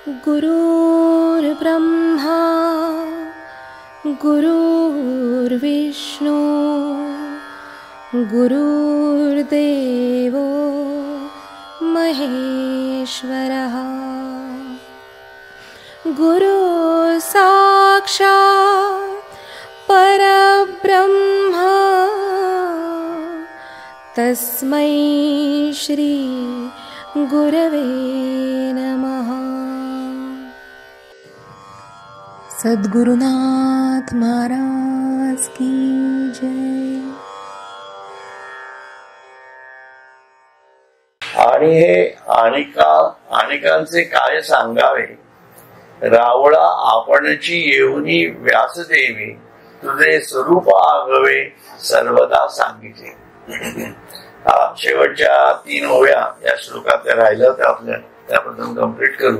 गुरुर्ब्रह्मा गुरुर्विष्णू गुरुर्देवो महेश्वरः गुरु साक्षात् परब्रह्म तस्मै श्री गुरवे नमः। सद्गुरुनाथ महाराज की जय। आणि हे अनेकांचे काय सांगावे, रावळा आपणची येऊनी व्यासदेवी, तुझे स्वरूप आगवे सर्वदा सांगितले. शेवटच्या 3 ओव्या या श्लोकात राहिलं तर आपल्या त्यापासून कंप्लीट करू.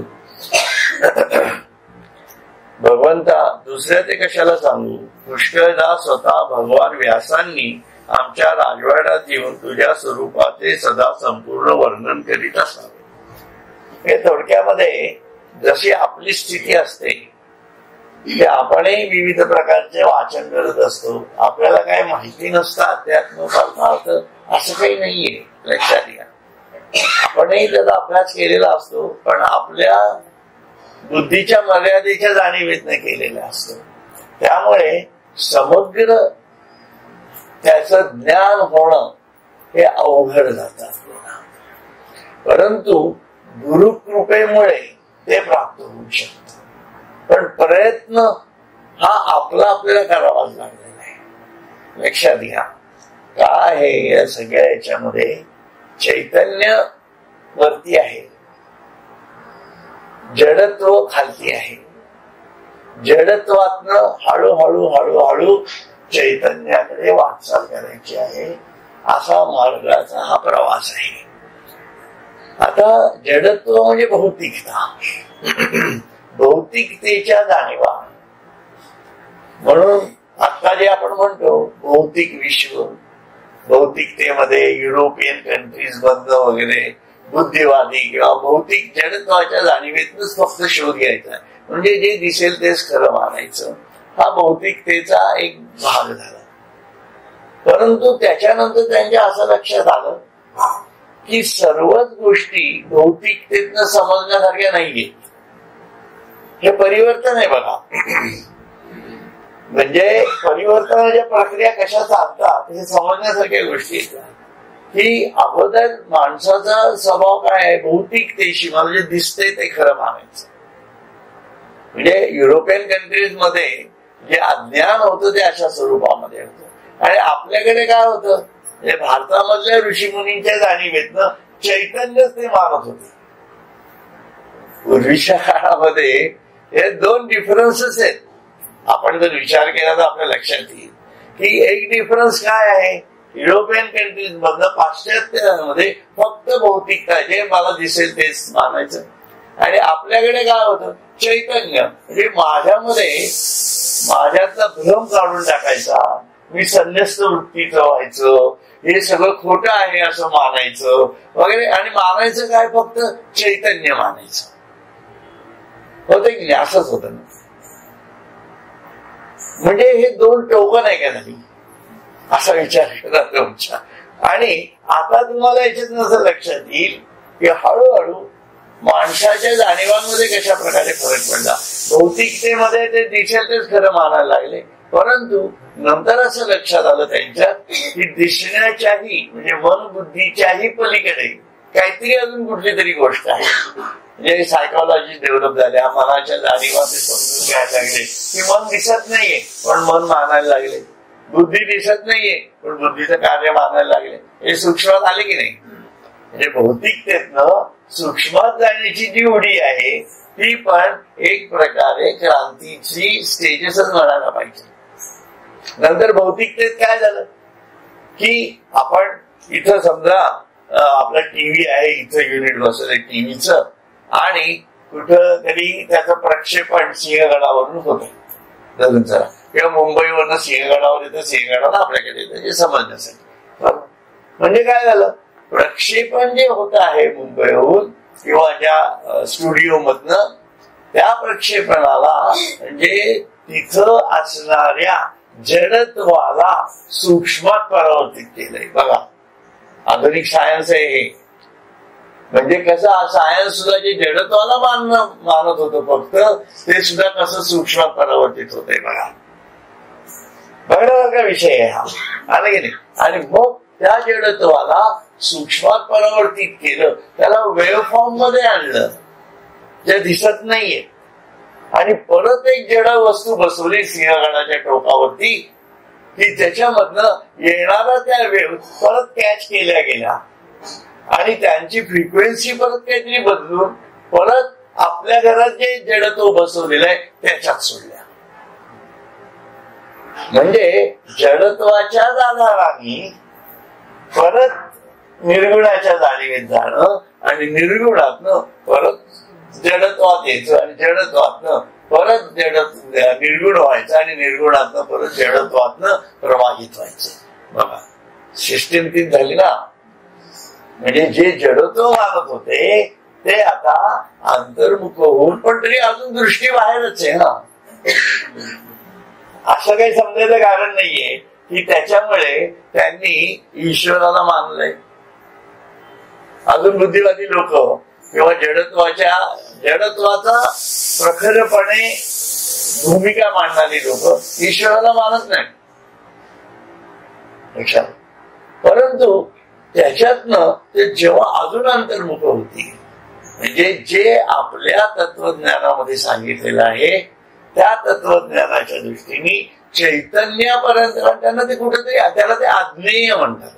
भगवंता, दुसऱ्या ते कशाला सांगू, पुष्कळदा स्वतः भगवान व्यासांनी आमच्या राजवाड्यात येऊन तुझ्या स्वरूपाचे सदा संपूर्ण वर्णन करीत असावे. हे थोडक्यामध्ये जशी आपली स्थिती असते की आपणही विविध प्रकारचे वाचन करत असतो, आपल्याला काही माहिती नसतं अध्यात्मार्थ असं काही नाहीये, लक्षात घ्या. आपणही त्याचा अभ्यास केलेला असतो, पण आपल्या बुद्धीच्या मर्यादेच्या जाणीवेतनं केलेला असतो. त्यामुळे समग्र त्याचं ज्ञान होणं हे अवघड जातं आपल्याला, परंतु गुरुकृपेमुळे ते प्राप्त होऊ शकतं. पण प्रयत्न हा आपल्याला करावाच लागलेला आहे. लक्षात घ्या, काय आहे या सगळ्या याच्यामध्ये चैतन्य वरती आहे, जडत्व खालती आहे. जडत्वातनं हळूहळू हळूहळू चैतन्याकडे वाटचाल करायची आहे, असा मार्गाचा हा प्रवास आहे. आता जडत्व म्हणजे भौतिकता, भौतिकतेच्या जाणीवा. म्हणून आता जे आपण म्हणतो भौतिक विश्व, भौतिकतेमध्ये युरोपियन कंट्रीज बंद वगैरे, बुद्धिवादी किंवा भौतिक जडत्वाच्या जाणीवेतूनच फक्त शोध घ्यायचा, म्हणजे जे दिसेल तेच खरं मानायचं, हा भौतिकतेचा एक भाग झाला. परंतु त्याच्यानंतर त्यांच्या असं लक्षात आलं की सर्वच गोष्टी भौतिकतेतनं समजण्यासारख्या नाहीये. हे परिवर्तन आहे बघा. म्हणजे परिवर्तनाच्या प्रक्रिया कशा चालतात हे समजण्यासारख्या गोष्टी येतात. की अगोदर माणसाचा स्वभाव काय आहे, भौतिकतेशी मला जे दिसते ते खरं मानायचं. म्हणजे युरोपियन कंट्रीज मध्ये जे अज्ञान होतं ते अशा स्वरूपामध्ये होतं, आणि आपल्याकडे काय होतं, म्हणजे भारतामधल्या ऋषीमुनींच्या जाणीवेतनं चैतन्यच ते मानत होते. पूर्वीच्या काळामध्ये हे 2 डिफरन्सेस आहेत. आपण जर विचार केला तर आपल्या लक्षात येईल की एक डिफरन्स काय आहे, युरोपियन कंट्रीज मधलं पाश्चात्यांमध्ये फक्त भौतिकता, जे मला दिसेल तेच मानायचं, आणि आपल्याकडे काय होतं, चैतन्य. म्हणजे माझ्यातला भ्रम काढून टाकायचा, मी संन्यस्त वृत्तीचं व्हायचं, हे सगळं खोटं आहे असं मानायचं वगैरे. आणि मानायचं काय, फक्त चैतन्य मानायचं होतं की नाही, असंच होतं ना. म्हणजे हे 2 टोकन आहे का नाही, असा विचार करा तुमचा. आणि आता तुम्हाला याच्यातून असं लक्षात येईल की हळूहळू माणसाच्या जाणीवांमध्ये कशा प्रकारे फरक पडला. भौतिकतेमध्ये ते दिसेल तेच खरं मानायला लागले, परंतु नंतर असं लक्षात आलं त्यांच्यात की दिसण्याच्याही म्हणजे मन बुद्धीच्याही पलीकडे काहीतरी अजून कुठली तरी गोष्ट आहे. म्हणजे सायकोलॉजी डेव्हलप झाल्या, मनाच्या जाणीवा ते समजून घ्यायला लागले की मन दिसत नाहीये पण मन मानायला लागले, बुद्धी दिसत नाहीये पण बुद्धीचं कार्य मानायला लागले. हे सूक्ष्मात आले की नाही. म्हणजे भौतिकतेतनं सूक्ष्मात जाण्याची जी उडी आहे ती पण एक प्रकारे क्रांतीची स्टेजेसच म्हणायला पाहिजे. नंतर भौतिकतेत काय झालं की आपण इथं समजा आपला टीव्ही आहे, इथं युनिट बसवलंय टीव्हीचं, आणि कुठं तरी त्याचं प्रक्षेपण सिंहगडावरून होतं धरून चला, किंवा मुंबईवरनं सिंहगडावर येतं, सिंहगडाला आपल्याकडे येतं, हे समजण्यासाठी. म्हणजे काय झालं, प्रक्षेपण जे होत आहे मुंबईहून किंवा ज्या स्टुडिओ मधनं त्या प्रक्षेपणाला म्हणजे तिथं असणाऱ्या जडत्वाला सूक्ष्मात परावर्तित केलंय. बघा आधुनिक सायन्स आहे हे. म्हणजे कसं सायन्स सुद्धा जे जडत्वाला मानत होतं फक्त ते सुद्धा कसं सूक्ष्मात परावर्तित होतंय. बघा बघण्यासारखा विषय आहे हा, आला की नाही. आणि मग त्या जडत्वाला सूक्ष्मात परावर्तित केलं, त्याला वेव्ह फॉर्म मध्ये आणलं जे दिसत नाहीये, आणि परत एक जड वस्तू बसवली सिंहगडाच्या टोकावरती की त्याच्यामधनं येणारा त्या वेव्ह परत कॅच केल्या गेल्या आणि त्यांची फ्रिक्वेन्सी परत काहीतरी बदलून परत आपल्या घरात जे जडत्व बसवलेलं आहे त्याच्यात सोडल्या. म्हणजे जडत्वाच्याच आधाराने परत निर्गुणाच्या जाणीवेत जाणं आणि निर्गुणातनं परत जडत्वात यायचं आणि जडत्वातनं परत निर्गुण व्हायचं आणि निर्गुणातनं परत जडत्वातनं प्रवाहित व्हायचं. बघा सिस्टीम तीच झाली ना. म्हणजे जे जडत्व मानत होते ते आता अंतर्मुख होऊन, पण तरी अजून दृष्टी बाहेरच आहे ना. असं काही समजायचं कारण नाहीये की त्याच्यामुळे त्यांनी ईश्वराला मानलंय. अजून बुद्धिवादी लोक किंवा जडत्वाचा प्रखरपणे भूमिका मांडणारी लोक ईश्वराला मानत नाही. परंतु त्याच्यातनं ते जेव्हा अजून अंतर्मुख होती, म्हणजे जे आपल्या तत्वज्ञानामध्ये सांगितलेलं आहे त्या तत्वज्ञानाच्या दृष्टीने चैतन्यापर्यंत, त्यांना ते कुठेतरी त्याला ते आज्ञेय म्हणतात.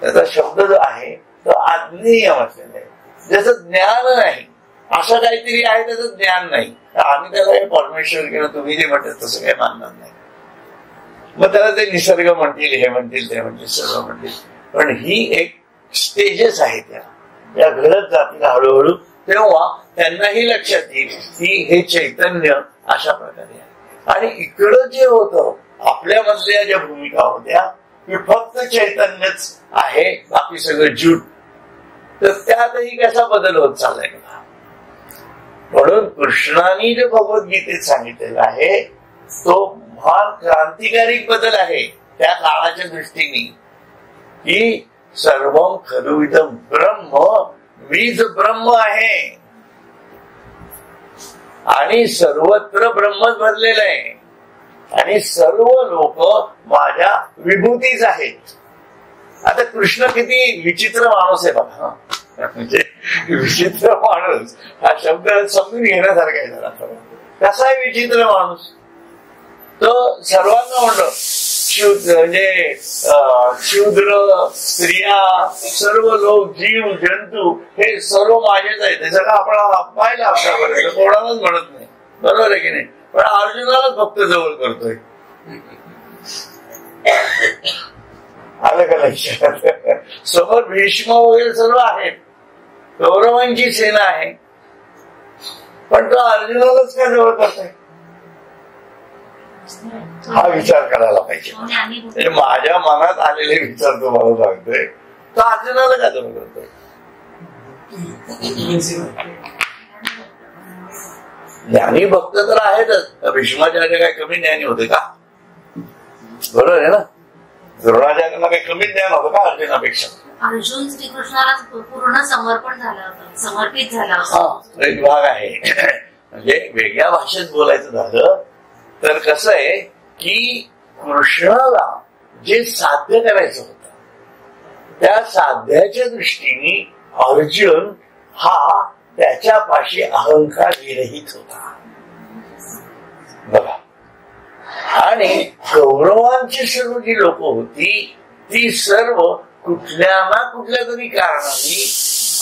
त्याचा शब्द जो आहे तो आज्ञेय म्हटलेला आहे. ज्याचं ज्ञान नाही असं काहीतरी आहे, त्याचं ज्ञान नाही. आम्ही त्याला हे परमेश्वर किंवा तुम्ही जे म्हणतात तसं काही मानणार नाही. मग त्याला ते निसर्ग म्हणतील, हे म्हणतील, ते म्हणतील, सर्व म्हणतील. पण ही एक स्टेजेस आहे, त्या घडत जातील हळूहळू. तेव्हा त्यांनाही लक्षात येईल की हे चैतन्य अशा प्रकारे आहे. आणि इकडं जे होतं आपल्यामधल्या ज्या भूमिका होत्या की फक्त चैतन्यच आहे, बाकी सगळं जूट, तर त्यातही कसा बदल होत चाललाय. म्हणून कृष्णाने जे भगवद्गीतेत सांगितलेला आहे तो फार क्रांतिकारी बदल आहे त्या काळाच्या दृष्टीने की सर्वं खलु इदं ब्रह्म, मीच ब्रह्म आहे आणि सर्वत्र ब्रह्मच भरलेलं आहे आणि सर्व लोक माझ्या विभूतीच आहेत. आता कृष्ण किती विचित्र माणूस आहे बघा. म्हणजे विचित्र माणूस हा शब्द समजून घेण्यासारखा आहे जरा. कसा आहे विचित्र माणूस? तो सर्वांना म्हणतो म्हणजे शूद्र, स्त्रिया, सर्व लोक, जीव जंतू हे सर्व माझेच आहेत. हे सगळं आपण पाहिलं आतापर्यंत, कोणालाच म्हणत नाही. बरोबर आहे की नाही? पण अर्जुनालाच फक्त जवळ करतोय. आलं का लक्षात? समोर भीष्म वगैरे सर्व आहेत, कौरवांची सेना आहे, पण तो अर्जुनालाच का जवळ करतोय? हा विचार करायला पाहिजे. म्हणजे माझ्या मनात आलेले विचार तुम्हाला सांगतोय, तो अर्जुनाला का जवळ करतोय? ज्ञानी भक्त तर आहेतच. भीष्माचार्य काय कमी ज्ञानी होते का? बरोबर आहे ना. द्रोणाचार्यांना काही कमी ज्ञान होतं का अर्जुनापेक्षा? अर्जुन श्रीकृष्णाला पूर्ण समर्पित झाला. हा एक भाग आहे. म्हणजे वेगळ्या भाषेत बोलायचं झालं तर कसं आहे की कृष्णाला जे साध्य करायचं होतं त्या साध्याच्या दृष्टीने अर्जुन हा त्याच्यापाशी अहंकार विरहित होता. बघा, आणि कौरवांची सर्व जी लोक होती ती सर्व कुठल्या ना कुठल्या तरी कारणाने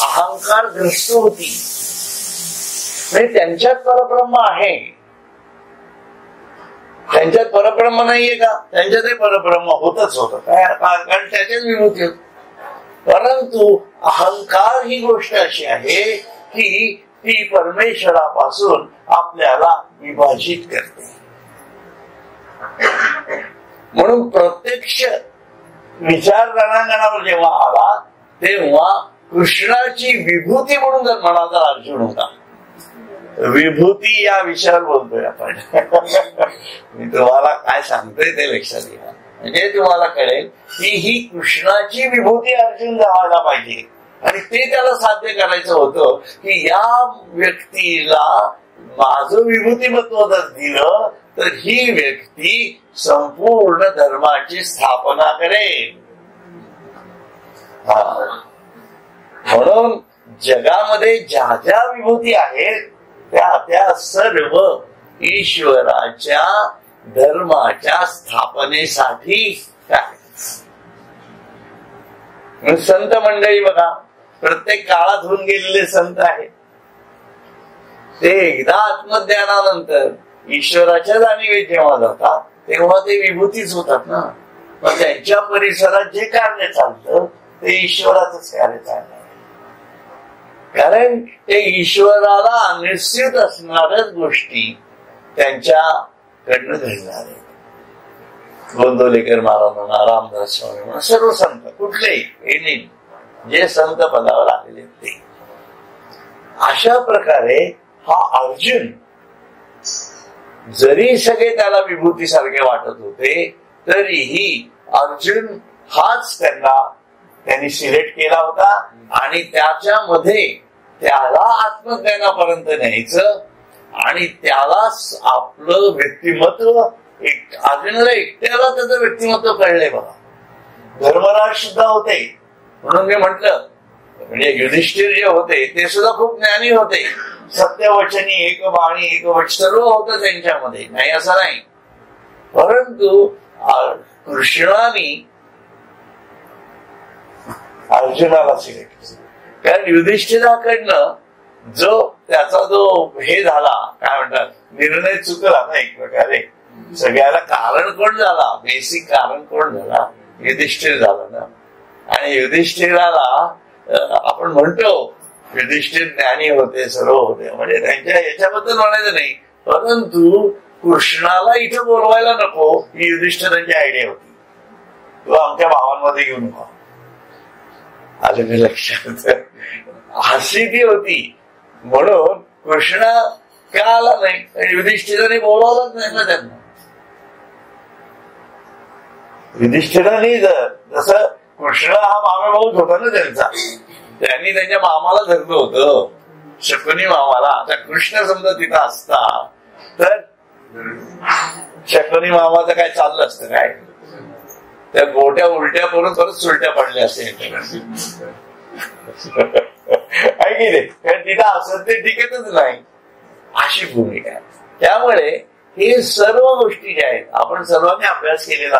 अहंकारग्रस्त होती. म्हणजे त्यांच्यात परब्रह्म आहे, त्यांच्यात परब्रह्म नाहीये का? त्यांच्यातही परब्रह्म होतच होतं, कारण त्याच्याच विभूती होत. परंतु अहंकार ही गोष्ट अशी आहे की ती परमेश्वरापासून आपल्याला विभाजित करते. म्हणून प्रत्यक्ष विचार रणांगणावर जेव्हा आला तेव्हा कृष्णाची विभूती म्हणून जर म्हणाला अर्जुन होता, विभूती या विषयावर बोलतोय आपण. मी तुम्हाला काय सांगतोय ते लक्षात घ्या, म्हणजे तुम्हाला कळेल की ही कृष्णाची विभूती अर्जुन जावायला पाहिजे. आणि ते त्याला साध्य करायचं होतं की या व्यक्तीला माझं विभूतिमत्व जर दिलं तर ही व्यक्ती संपूर्ण धर्माची स्थापना करेल. म्हणून जगामध्ये ज्या ज्या विभूती आहेत त्या त्या सर्व ईश्वराच्या धर्माच्या स्थापनेसाठी काय. संत मंडळी बघा, प्रत्येक काळात होऊन गेलेले संत आहेत. ते एकदा आत्मज्ञानानंतर ईश्वराच्या जाणीवेत जेव्हा जातात तेव्हा ते विभूतीच होतात ना. मग त्यांच्या परिसरात जे कार्य चालतं ते ईश्वराचंच कार्य चाललं, कारण ते ईश्वराला अनिश्चित असणाऱ्याच गोष्टी त्यांच्याकडनं घडणार आहेत. गोंदवलेकर महाराज म्हणा, रामदास स्वामी म्हणा, सर्व संत कुठलेही जे संत पदावर आलेले ते. अशा प्रकारे हा अर्जुन जरी सगळे त्याला विभूतीसारखे वाटत होते तरीही अर्जुन हाच त्यांनी सिलेक्ट केला होता आणि त्याच्यामध्ये त्याला आत्मज्ञानापर्यंत न्यायचं आणि त्यालाच आपलं व्यक्तिमत्व अर्जुनाला एकट्याला त्याचं व्यक्तिमत्व कळलंय बघा. धर्मराज सुद्धा होते म्हणून मी म्हटलं, म्हणजे युधिष्ठिर जे होते ते सुद्धा खूप ज्ञानी होते. सत्यवचनी, एकबाणी, एकवच सर्व होतं त्यांच्यामध्ये, नाही असं नाही. परंतु कृष्णाने अर्जुनाला सिलेक्ट केलं, कारण युधिष्ठिराकडनं त्याचा जो हे झाला, काय म्हणतात, निर्णय चुकला ना एक प्रकारे. सगळ्याला कारण कोण झाला, बेसिक कारण कोण झाला, युधिष्ठिर झाला ना. आणि युधिष्ठिराला आपण म्हणतो युधिष्ठिर ज्ञानी होते, सर्व होते, म्हणजे त्यांच्या याच्याबद्दल म्हणायचं नाही. परंतु कृष्णाला इथं बोलवायला नको ही युधिष्ठिरांची आयडिया होती. तो आमच्या भावांमध्ये घेऊन पहा, आलं मी लक्षात, अशी ती होती. म्हणून कृष्ण का आला नाही, युधिष्ठिराने बोलावलंच नाही ना त्यांना. युधिष्ठिराने जसं कृष्ण हा मामा भाऊच होता ना त्यांचा, त्यांनी त्यांच्या मामाला धरलं होतं, शकुनी मामाला. आता कृष्ण समजा तिथं असता तर शकुनी मामाचं काय चाललं असतं काय, त्या गोट्या उलट्या करून परत सुलट्या पडल्या असेल आहे की नाही, कारण तिथं असं ते टिकतच नाही, अशी भूमिका आहे. त्यामुळे हे सर्व गोष्टी ज्या आहेत आपण सर्वांनी अभ्यास केलेला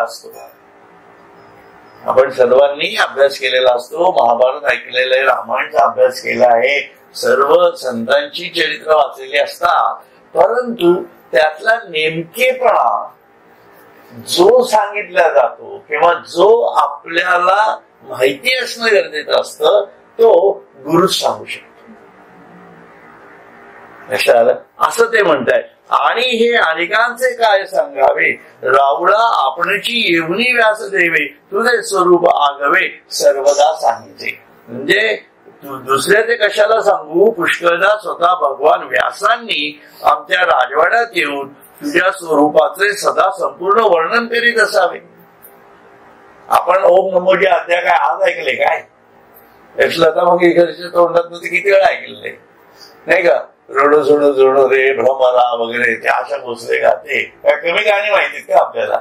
असतो, महाभारत ऐकलेलं आहे, रामायणचा अभ्यास केला आहे, सर्व संतांची चरित्र वाचलेली असतात. परंतु त्यातला नेमकेपणा जो सांगितला जातो किंवा जो आपल्याला माहिती असणं गरजेचं असतं तो गुरुच सांगू शकतो. असं ते म्हणताय. आणि हे अनेकांचे काय सांगावे, रावळा आपणची येवनी व्यास देवे, तुझे स्वरूप आगवे सर्वदा सांगितले. म्हणजे दुसऱ्याचे कशाला सांगू, पुष्कळदा स्वतः भगवान व्यासांनी आमच्या राजवाड्यात येऊन तुझ्या स्वरूपाचे सदा संपूर्ण वर्णन करीत असावे. आपण ओम नमोजी अध्याय काय आज ऐकले काय, यशलता मग इकडच्या तोंडात किती वेळा ऐकलेले नाही का, रडो सोडो जोडो रे भ्रमरा वगैरे, ते आशा भोसले गाते, काय कमी गाणी माहितीत का आपल्याला,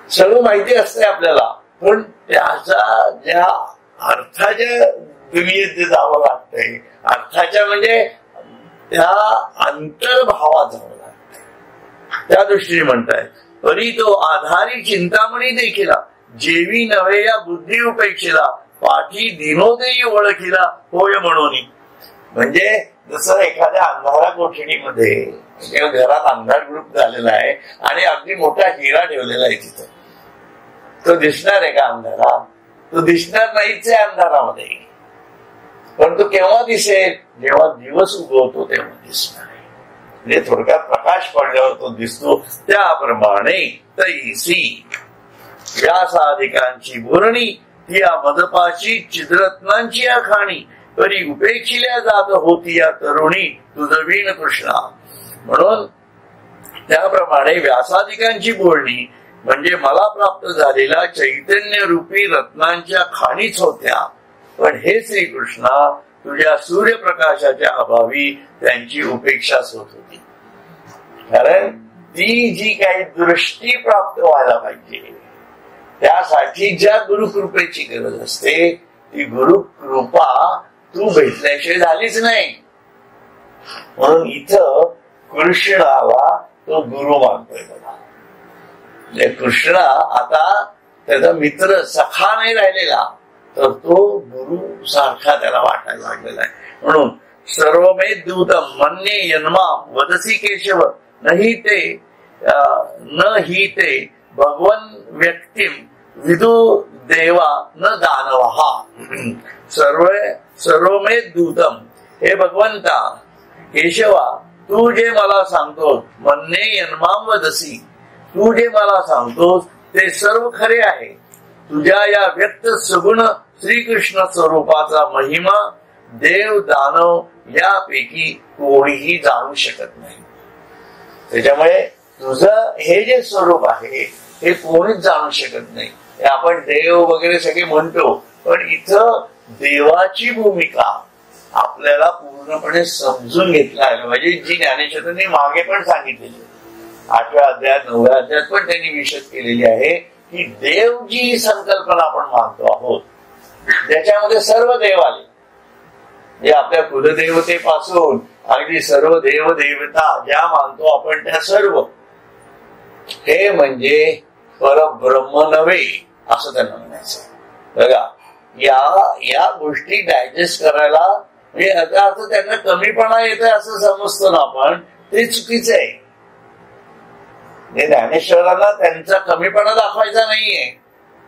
सर्व माहिती असते आपल्याला. पण त्याचा ज्या अर्थाच्या दुनियेत जे जावं लागतंय, अर्थाच्या म्हणजे त्या अंतर्भावात जावं लागतंय, त्या दृष्टीने म्हणताय. तरी तो आधारी चिंतामणी देखीला, जेवी नव्हे या बुद्धी उपेक्षेला, पाठी दिनोदेयी ओळखीला होय म्हणून. म्हणजे जसं एखाद्या अंधारा कोठडीमध्ये घरात अंधार ग्रुप झालेला आहे आणि अगदी मोठा हिरा ठेवलेला आहे तिथं, तो दिसणार आहे का अंधारा, तो दिसणार नाहीच आहे अंधारामध्ये. पण तो केव्हा दिसेल, जेव्हा दिवस उगवतो तेव्हा दिसणार आहे. म्हणजे थोडक्यात प्रकाश पडल्यावर तो दिसतो. त्याप्रमाणे तैसी व्यासाधिकांची बोरणी, या मदपाची चिद्रत्नांची आखाणी, तरी उपेक्षिल्या जात होती या तरुणी तुझवीन कृष्णा. म्हणून त्याप्रमाणे व्यासादिकांची बोलणी म्हणजे मला प्राप्त झालेला चैतन्य रूपी रत्नांच्या खाणीच होत्या. पण हे श्रीकृष्णा, तुझ्या सूर्यप्रकाशाच्या अभावी त्यांची उपेक्षाच होत होती. कारण ती जी काही दृष्टी प्राप्त व्हायला पाहिजे त्यासाठी ज्या गुरुकृपेची गरज असते ती गुरुकृपा तू भेटल्याशिवाय झालीच नाही. म्हणून इथं कृष्णाला तो गुरु मानतोय बघा. कृष्ण आता त्याचा मित्र सखा नाही राहिलेला, तर तो गुरु सारखा त्याला वाटायला लागलेला आहे. म्हणून सर्वमे दूतम मन्ये यन्मा वदसी केशव नाही ते न ही ते भगवन व्यक्तिम विदु देवा न दानवहा. सर्वमे दूतम, हे भगवंता केशवा, तू जे मला सांगतोस मन्ये यन्माम वदसी, तू जे मला सांगतोस ते सर्व खरे आहे. तुझ्या या व्यक्त सगुण श्रीकृष्ण स्वरूपाचा महिमा देव दानव यापैकी कोणीही जाणू शकत नाही. त्याच्यामुळे तुझं हे जे स्वरूप आहे हे कोणीच जाणू शकत नाही. आपण देव वगैरे सगळे म्हणतो, पण इथं देवाची भूमिका आपल्याला पूर्णपणे समजून घेतला आहे. म्हणजे जी ज्ञानेश्वरांनी मागे पण सांगितलेली 8व्या अध्यायात 9व्या अध्यायात पण त्यांनी विशद केलेली आहे की देव जी संकल्पना आपण मानतो आहोत त्याच्यामध्ये सर्व देव आले. जे आपल्या कुलदेवतेपासून अगदी सर्व देव देवता ज्या मानतो आपण त्या सर्व, हे म्हणजे परब्रह्म नव्हे असं त्यांना म्हणायचं. बघा, या गोष्टी डायजेस्ट करायला म्हणजे याचा अर्थ त्यांना कमीपणा येतोय असं समजतो ना आपण, ते चुकीचं आहे. ज्ञानेश्वरांना त्यांचा कमीपणा दाखवायचा नाहीये,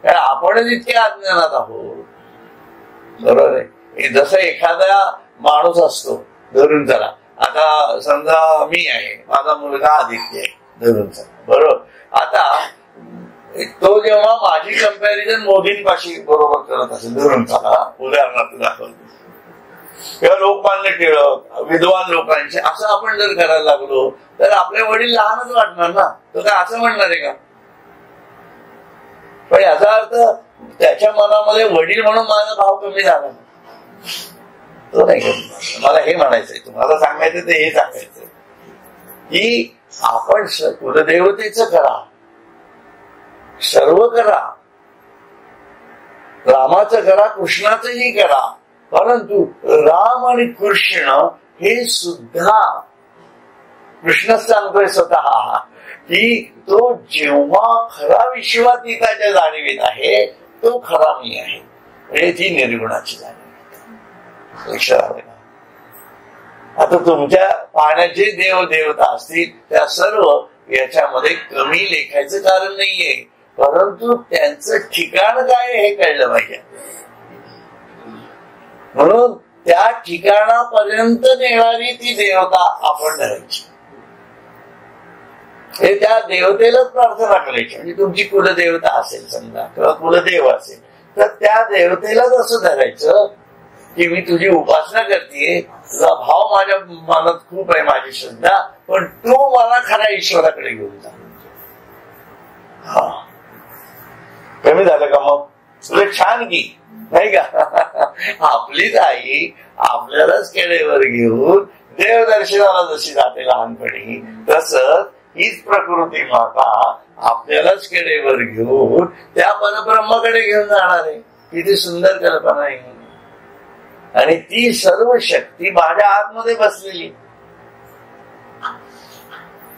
कारण आपणच इतके अज्ञानात आहोत. बरोबर आहे. जसं एखादा माणूस असतो, धरून चला आता समजा मी आहे, माझा मुलगा आदित्य आहे, धरून चला, बरोबर. आता तो जेव्हा माझी कंपॅरिझन मोदींपाशी बरोबर करत असेल, धरून चला उदाहरणार्थ दाखवतो, किंवा लोकमान्य टिळक विद्वान लोकांचे असं आपण जर करायला लागलो तर आपले वडील लहानच वाटणार ना. तो काय असं म्हणणार आहे का? पण याचा अर्थ त्याच्या मनामध्ये वडील म्हणून माझा भाव कमी झाला तो नाही करणार. मला हे म्हणायचंय, तुम्हाला सांगायचं ते हे सांगायचंय की आपण कुलदेवतेचं करा, सर्व करा, रामाचं करा, कृष्णाचंही करा, परंतु राम आणि कृष्ण हे सुद्धा कृष्णच सांगतोय स्वतः की तो जेव्हा खरा विश्वातीताच्या जाणीवेत आहे तो खरा मी आहे. म्हणजे ती निर्गुणाची जाणीव लक्षात आले ना. आता तुमच्या पाहण्यात जे देव देवता असतील त्या सर्व याच्यामध्ये कमी लेखायचं कारण नाहीये, परंतु त्यांचं ठिकाण काय हे कळलं पाहिजे. म्हणून त्या ठिकाणापर्यंत नेणारी ती देवता आपण धरायची. हे त्या देवतेलाच प्रार्थना करायची. म्हणजे तुमची कुलदेवता असेल समजा किंवा कुलदेव असेल तर त्या देवतेलाच असं धरायचं की मी तुझी उपासना करते, तुझा भाव माझ्या मनात खूप आहे, माझी श्रद्धा, पण तू मला खऱ्या ईश्वराकडे घेऊन जा. हा कमी झालं का मग? तुला छान की नाही का? आपलीच आई आपल्यालाच केळेवर घेऊन देवदर्शनाला जशी जाते लहानपणी, तसंच हीच प्रकृती माता आपल्यालाच केळेवर घेऊन त्या परब्रह्माकडे घेऊन जाणार आहे. किती सुंदर कल्पना आहे. आणि ती सर्व शक्ती माझ्या आतमध्ये बसलेली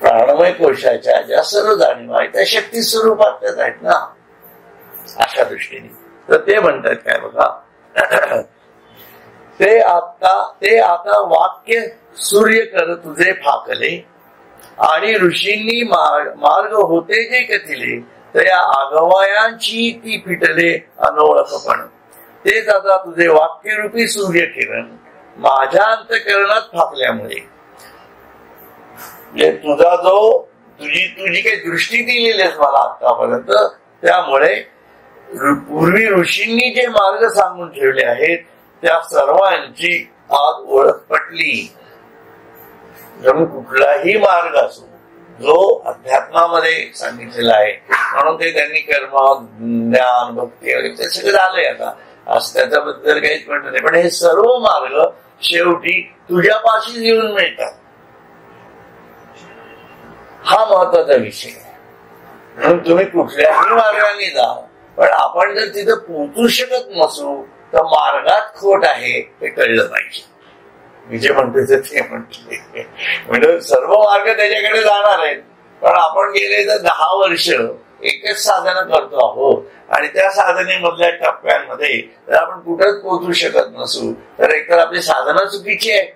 प्राणमय कोशाच्या ज्या सर्व जाणीवा आहेत त्या शक्ती स्वरूपातच आहेत ना. अशा दृष्टीने तर ते म्हणतात काय बघा, ते आता वाक्य सूर्य कर तुझे फाकले आणि ऋषींनी मार्ग होते जे कथिले, तर या आगवायांची ती फिटले अनोळखपण. तेच आता तुझे वाक्यरूपी सूर्य किरण माझ्या अंतःकरणात फाकल्यामुळे, तुझा जो तुझी काही दृष्टी दिलेली आहेस मला आतापर्यंत, त्यामुळे पूर्वी ऋषींनी जे मार्ग सांगून ठेवले आहेत त्या सर्वांची आज ओळख पटली. जणू कुठलाही मार्ग असो जो अध्यात्मामध्ये सांगितलेला आहे, म्हणून ते त्यांनी कर्म, ज्ञान, भक्ती वगैरे ते सगळं झालंय. आता असं त्याच्याबद्दल काहीच म्हणत नाही, पण हे सर्व मार्ग शेवटी तुझ्यापाशीच येऊन मिळतात. हा महत्वाचा विषय आहे. म्हणून तुम्ही कुठल्याही मार्गाने जा, पण आपण जर तिथं पोहोचू शकत नसू तर मार्गात खोट आहे हे कळलं पाहिजे. मी जे म्हणतो ते म्हणते, म्हणजे सर्व मार्ग त्याच्याकडे जाणार आहेत, पण आपण गेले तर 10 वर्ष एकच साधनं करतो आहोत आणि त्या साधनेमधल्या टप्प्यांमध्ये जर आपण कुठंच पोहोचू शकत नसू तर एकतर आपली साधनं चुकीची आहे,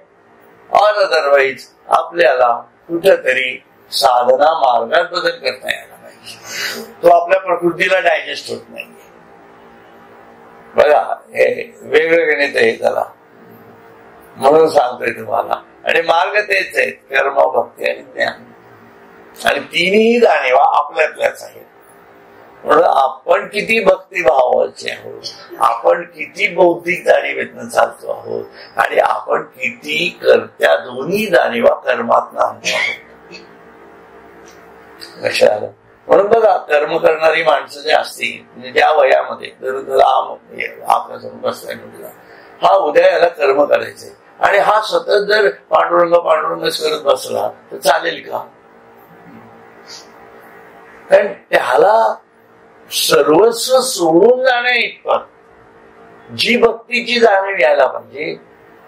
और अदरवाईज आपल्याला कुठंतरी साधना मार्गात बदल करता यायला पाहिजे. तो आपल्या प्रकृतीला डायजेस्ट होत नाही. बघा, हे वेगळं गणित आहे त्याला, म्हणून सांगतोय तुम्हाला. आणि मार्ग तेच आहेत, कर्म, भक्ती आणि ज्ञान. आणि तिन्ही जाणीवा आपल्यातल्याच आहेत. म्हणून आपण किती भक्तिभावाचे आहोत, आपण किती बौद्धिक जाणीवेतनं चालतो आहोत, आणि आपण किती त्या दोन्ही जाणीवा कर्मातनं आणतो आहोत. लक्षात आलं? म्हणून बघा, कर्म करणारी माणसं जे असतील, ज्या वयामध्ये आपल्या समोर बसलाय मुलगा, हा उद्या याला कर्म करायचंय आणि हा सतत जर पांडुरंगच करत बसला तर चालेल का? कारण त्याला सर्वस्व सोडून जाण्या इतपत जी भक्तीची जाणीव यायला पाहिजे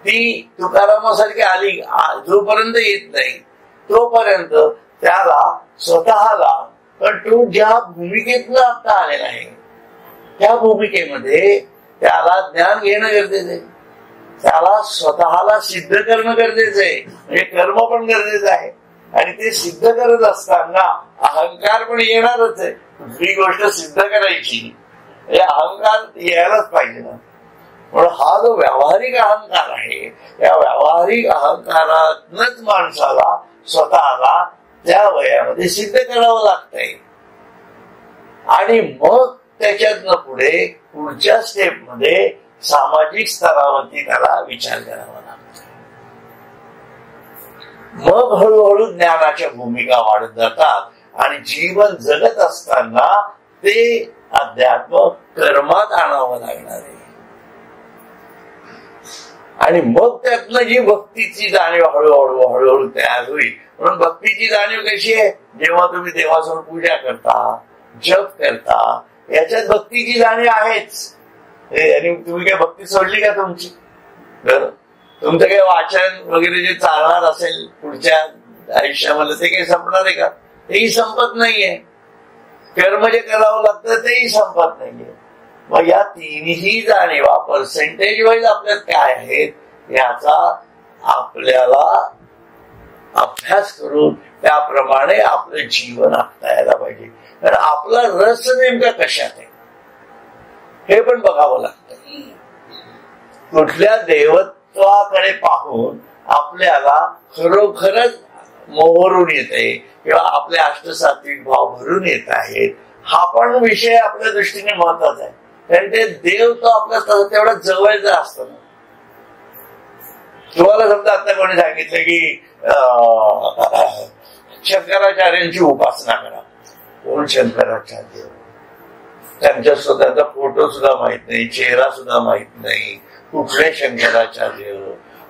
ती तुकारामासारखी आली जोपर्यंत येत नाही तोपर्यंत त्याला स्वतःला, पण तो ज्या भूमिकेतनं आता आलेला आहे त्या भूमिकेमध्ये त्याला ज्ञान घेणं गरजेचं आहे, त्याला स्वतःला सिद्ध करणं गरजेचं आहे. म्हणजे कर्म पण गरजेचं आहे आणि ते सिद्ध करत असताना अहंकार पण येणारच आहे. कुठली गोष्ट सिद्ध करायची हे अहंकार यायलाच पाहिजे ना. म्हणून हा जो व्यावहारिक अहंकार आहे, या व्यावहारिक अहंकारातनच माणसाला स्वतःला त्या वयामध्ये सिद्ध करावं लागतंय. आणि मग त्याच्यातनं पुढच्या स्टेप मध्ये सामाजिक स्तरावरती त्याला विचार करावा लागतो. मग हळूहळू ज्ञानाच्या भूमिका वाढत जातात आणि जीवन जगत असताना ते अध्यात्म कर्मात आणावं लागणार आहे. आणि मग त्यातनं जी भक्तीची जाणीव हळूहळू तयार होईल. म्हणून भक्तीची जाणीव कशी आहे? जेव्हा तुम्ही देवासमोर पूजा करता, जप करता, याच्यात भक्तीची जाणीव आहेच. आणि तुम्ही काय भक्ती सोडली का तुमची? तुमचं काही वाचन वगैरे जे चालणार असेल पुढच्या आयुष्यामध्ये ते काही संपणार आहे का? तेही संपत नाहीये. कर्म जे करावं लागतं तेही संपत नाहीये. मग या तिन्ही जाणीवा पर्सेंटेज वाईज आपल्यात काय आहेत याचा आपल्याला अभ्यास करून त्याप्रमाणे आपलं जीवन आखता यायला पाहिजे. कारण आपला रस नेमका कशात आहे हे पण बघावं लागतं. कुठल्या देवत्वाकडे पाहून आपल्याला खरोखरच मोहरून येते किंवा आपले अष्टसात्विक भाव भरून येत आहेत, हा पण विषय आपल्या दृष्टीने महत्वाचा आहे. कारण ते देव तो आपल्या तेवढा जवळचा असतो ना. तुम्हाला समजा आता कोणी सांगितलं की शंकराचार्यांची उपासना करा. कोण शंकराचार्य? त्यांच्या स्वतःचा फोटो सुद्धा माहित नाही, चेहरा सुद्धा माहित नाही. कुठले शंकराचार्य,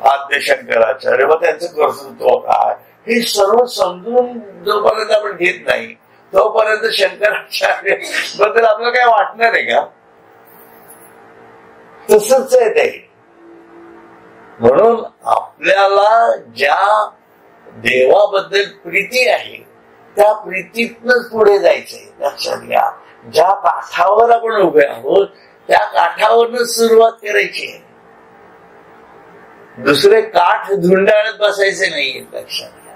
आद्य शंकराचार्य, मग त्यांचं कर्तृत्व काय, हे सर्व समजून जोपर्यंत आपण घेत नाही तोपर्यंत शंकराचार्य बद्दल आपल्याला काय वाटणार आहे का? तसंच आहे ते. म्हणून आपल्याला ज्या देवाबद्दल प्रीती आहे त्या प्रीतीतनच पुढे जायचंय. लक्षात घ्या, ज्या काठावर आपण उभे आहोत त्या काठावरच सुरुवात करायची आहे. दुसरे काठ धुंडाळत बसायचे नाहीये. लक्षात घ्या,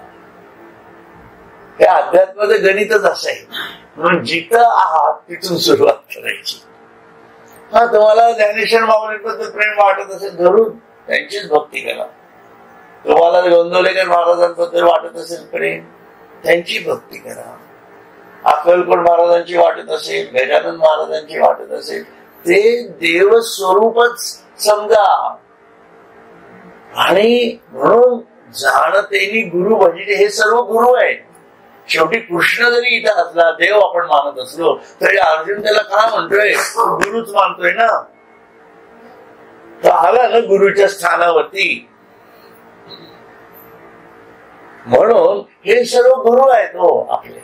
हे अध्यात्माचं गणितच असं आहे. म्हणून जिथं आहात तिथून सुरुवात करायची. हा, तुम्हाला ज्ञानेश्वर माऊलींबद्दल प्रेम वाटत असेल धरून त्यांचीच भक्ती करा. तुम्हाला गोंदवलेकर महाराजांबद्दल वाटत असेल प्रेम, त्यांची भक्ती करा. अक्कलकोट महाराजांची वाटत असेल, गजानन महाराजांची वाटत असेल, ते देव स्वरूपच समजा. आणि म्हणून जाणतेनी गुरु भजिले, हे सर्व गुरु आहेत. शेवटी कृष्ण जरी इथं असला, देव आपण मानत असलो, तरी अर्जुन त्याला काय म्हणतोय, गुरुच मानतोय ना. तर आला ना गुरुच्या स्थानावरती. म्हणून हे सर्व गुरु आहेत हो आपले.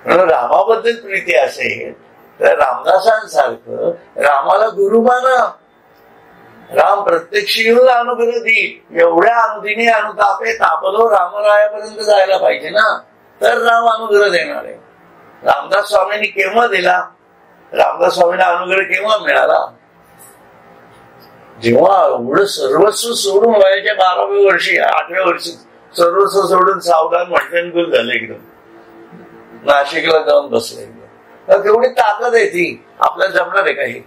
म्हणून रामाबद्दल प्रीती असेल तर रामदासांसारखं रामाला गुरु माना. राम प्रत्यक्ष येऊन अनुग्रह देईल. एवढ्या अनुदिनी अनुतापे तापलो रामरायापर्यंत जायला पाहिजे ना, तर राम अनुग्रह देणार आहे. रामदास स्वामींनी केव्हा दिला? रामदास स्वामींना अनुग्रह केव्हा मिळाला? जेव्हा एवढं सर्वस्व सोडून वयाच्या 12व्या वर्षी 8व्या वर्षी सर्वस्व सोडून सावधान मटकनगुल झाले, एकदम नाशिकला जाऊन बसले. तेवढी ताकद आहे ती. आपल्याला जमणार आहे काही?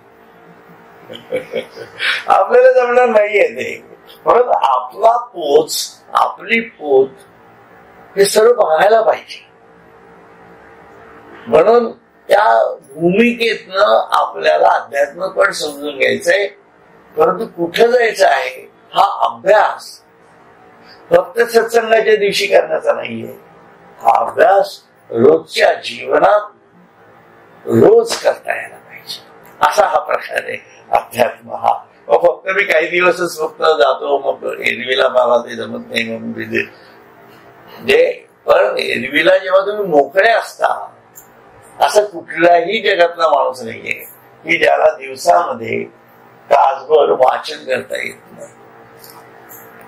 आपल्याला जमणार नाहीये ते. म्हणून आपला पोच, आपली पोच हे सर्व बघायला पाहिजे. म्हणून त्या भूमिकेतनं आपल्याला अध्यात्म पण समजून घ्यायचंय. परंतु कुठं जायचं आहे हा अभ्यास फक्त सत्संगाच्या दिवशी करण्याचा नाहीये. हा अभ्यास रोजच्या जीवनात रोज करता यायला पाहिजे. असा हा प्रकार आहे अध्यात्म हा. फक्त मी काही दिवसच फक्त जातो, मग एरवीला मला ते जमत नाही म्हणून पण एरवीला जेव्हा तुम्ही मोकळे असता, असं कुठलाही जगातला माणूस नाहीये की ज्याला दिवसामध्ये तासभर वाचन करता येत नाही.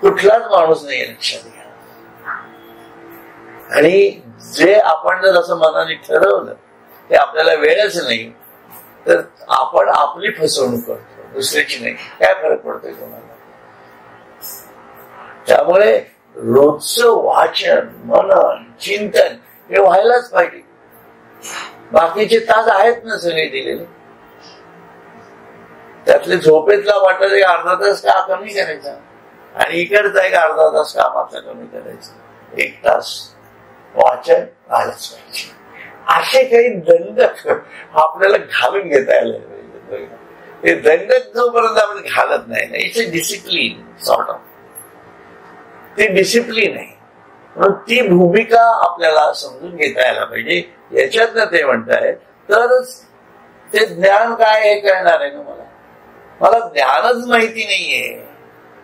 कुठलाच माणूस नाही लक्षात घ्या. आणि जे आपण जर असं मनाने ठरवलं ते आपल्याला वेळच नाही, तर आपण आपली फसवणूक करतो, दुसऱ्याची नाही. काय फरक पडतोय कोणाला? त्यामुळे रोजचं वाचन, मनन, चिंतन हे व्हायलाच पाहिजे. बाकीचे तास आहेत ना सगळे दिलेले, त्यातले झोपेतला वाटत एक अर्धा तास का कमी करायचा, आणि इकडचा एक अर्धा तास कामाचा कमी करायचा. 1 तास वाचन आलंच पाहिजे. असे काही दंड आपल्याला घालून घेता यायला पाहिजे. ते दंड जोपर्यंत आपण घालत नाही ना, it's a discipline sort of. ते डिसिप्लिन आहे. म्हणून ती भूमिका आपल्याला समजून घेता यायला पाहिजे. याच्यातनं ते म्हणतायत तरच ते ज्ञान काय हे कळणार आहे ना. मला ज्ञानच माहिती नाहीये,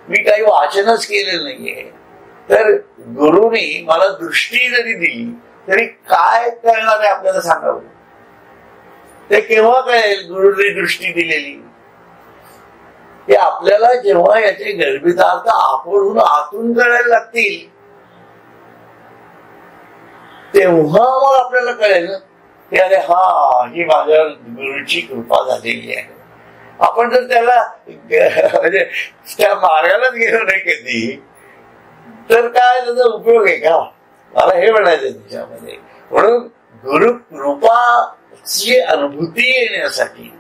मी काही वाचनच केलेलं नाहीये, तर गुरुनी मला दृष्टी जरी दिली तरी काय कळणार आहे आपल्याला सांगावं. ते केव्हा कळेल गुरुनी दृष्टी दिलेली? ते आपल्याला जेव्हा याचे गर्भितार्थ आपण आतून कळायला लागतील तेव्हा मग आपल्याला कळेल की अरे हा, ही माझ्या गुरुची कृपा झालेली आहे. आपण जर त्याला म्हणजे त्या मार्गालाच गेलो नाही कधी, तर काय त्याचा उपयोग आहे का? मला हे म्हणायचं त्याच्यामध्ये. म्हणून गुरु कृपाची अनुभूती येण्यासाठी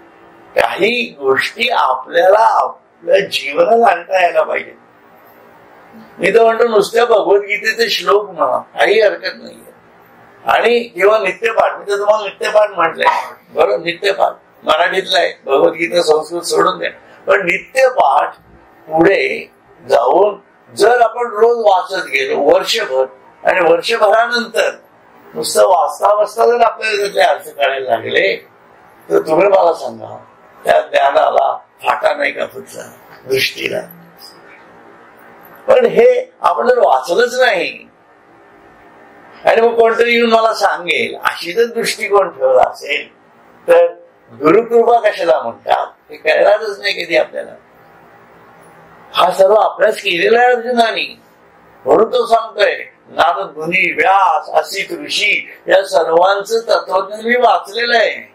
काही गोष्टी आपल्याला आपल्या जीवनात आणता यायला पाहिजे. मी तर म्हणतो नुसत्या भगवद्गीतेचे श्लोक म्हणा, काही हरकत नाहीये. आणि किंवा नित्यपाठ, मी तर तुम्हाला नित्यपाठ म्हटलंय बरोबर. नित्यपाठ मराठीतला आहे, भगवद्गीता संस्कृत सोडून द्या. पण नित्यपाठ पुढे जाऊन जर आपण रोज वाचत गेलो वर्षभर, आणि वर्षभरानंतर नुसतं वाचता वाचता जर आपल्याला त्याचे अर्थ कळायला लागले, तर तुम्ही मला सांगा त्या ज्ञानाला फाटा नाही का फुटला दृष्टीला? पण हे आपण जर वाचलंच नाही आणि मग कोणतरी येऊन मला सांगेल अशी जर दृष्टिकोन ठेवला असेल, तर गुरुकृपा कशाला म्हणतात हे कळणारच नाही कधी आपल्याला. हा सर्व अभ्यास केलेला आहे अर्जुनानी. म्हणून तो सांगतोय नारद मुनी, व्यास, असित ऋषी या सर्वांचं तत्वज्ञान मी वाचलेलं आहे.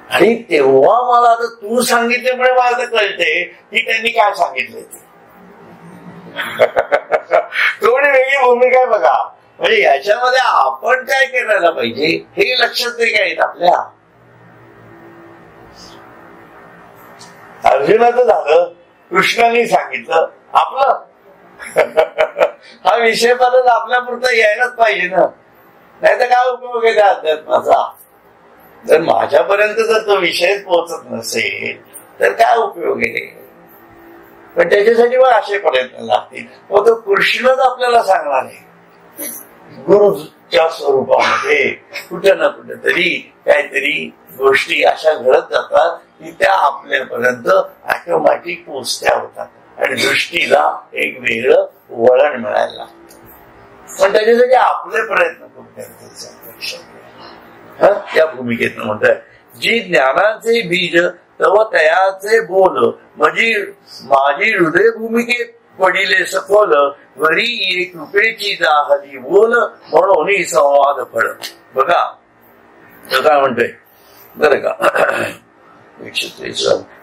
आणि तेव्हा मला आता तू सांगितल्यामुळे मला कळते की त्यांनी काय सांगितलंय ते. थोडी वेगळी भूमिका आहे बघा. म्हणजे याच्यामध्ये आपण काय करायला पाहिजे हे लक्षात नाही काय येत आपल्या. अर्जुनाचं झालं, कृष्णाने सांगितलं आपलं. हा विषय परत आपल्या पुरता यायलाच पाहिजे ना, नाही तर काय उपयोग आहे त्या अध्यात्माचा. जर माझ्यापर्यंत जर तो विषय पोहोचत नसेल तर काय उपयोग आहे. पण त्याच्यासाठी मग असे प्रयत्न लागतील. मग तो कृष्णच आपल्याला सांगणार आहे गुरुच्या स्वरूपामध्ये कुठं ना कुठं तरी काहीतरी गोष्टी अशा घडत जातात की त्या आपल्यापर्यंत ऑटोमॅटिक पोचत्या होतात आणि दृष्टीला एक वेगळं वळण मिळायला लागतं. पण त्याच्यासाठी आपले प्रयत्न खूप गरजेचे आहेत. त्या भूमिकेतनं म्हणतात जी ज्ञानाचे बीज तव तयाचे बोल म्हणजे माझी हृदय भूमिकेत पडिले सखोल वरी ये कृपेची दाहली बोल म्हणून संवाद फळ. बघा तो काय म्हणतोय बरं का.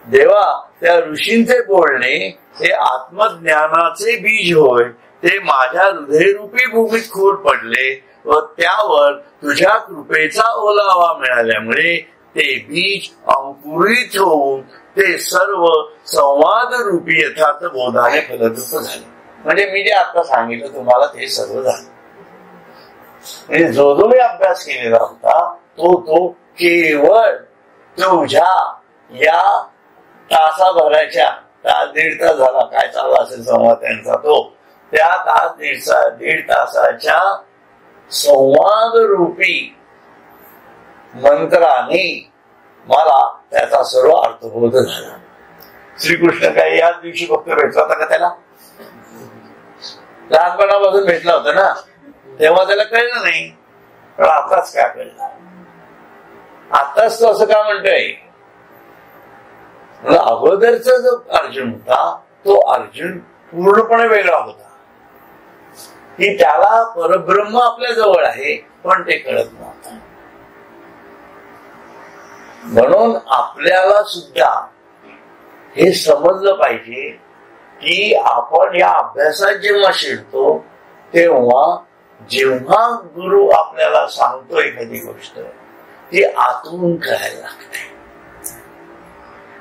देवा त्या ऋषींचे बोलणे हे आत्मज्ञानाचे बीज होय. ते माझ्या हृदयरूपी भूमीत खोल पडले व त्यावर तुझ्या कृपेचा ओलावा मिळाल्यामुळे ते बीज अंकुरित होऊन ते सर्व संवाद रूपी यथार्थ बोधाने फलद्रूप झाले. म्हणजे मी जे आता सांगितलं तुम्हाला ते सर्व झालं. म्हणजे जो जो मी अभ्यास केलेला होता तो केवळ तुझ्या या तासाभराच्या तास दीड तास झाला काय चालला असेल संवाद त्यांचा तो त्या तास दीड तासाच्या संवाद रूपी मंत्राने मला त्याचा सर्व अर्थबोध झाला. श्रीकृष्ण काय याच दिवशी फक्त भेटला होता का त्याला? लहानपणापासून भेटला होता ना, तेव्हा त्याला कळलं नाही. पण आताच काय कळलं? आताच तो असं का म्हणतोय? अगोदरचा जो अर्जुन होता तो अर्जुन पूर्णपणे वेगळा होता की त्याला परब्रह्म आपल्या जवळ आहे पण ते कळत नव्हतं. म्हणून आपल्याला सुद्धा हे समजलं पाहिजे की आपण या अभ्यासात जेव्हा शिरतो तेव्हा जेव्हा गुरु आपल्याला सांगतो एखादी गोष्ट ती आतून कळायला लागते.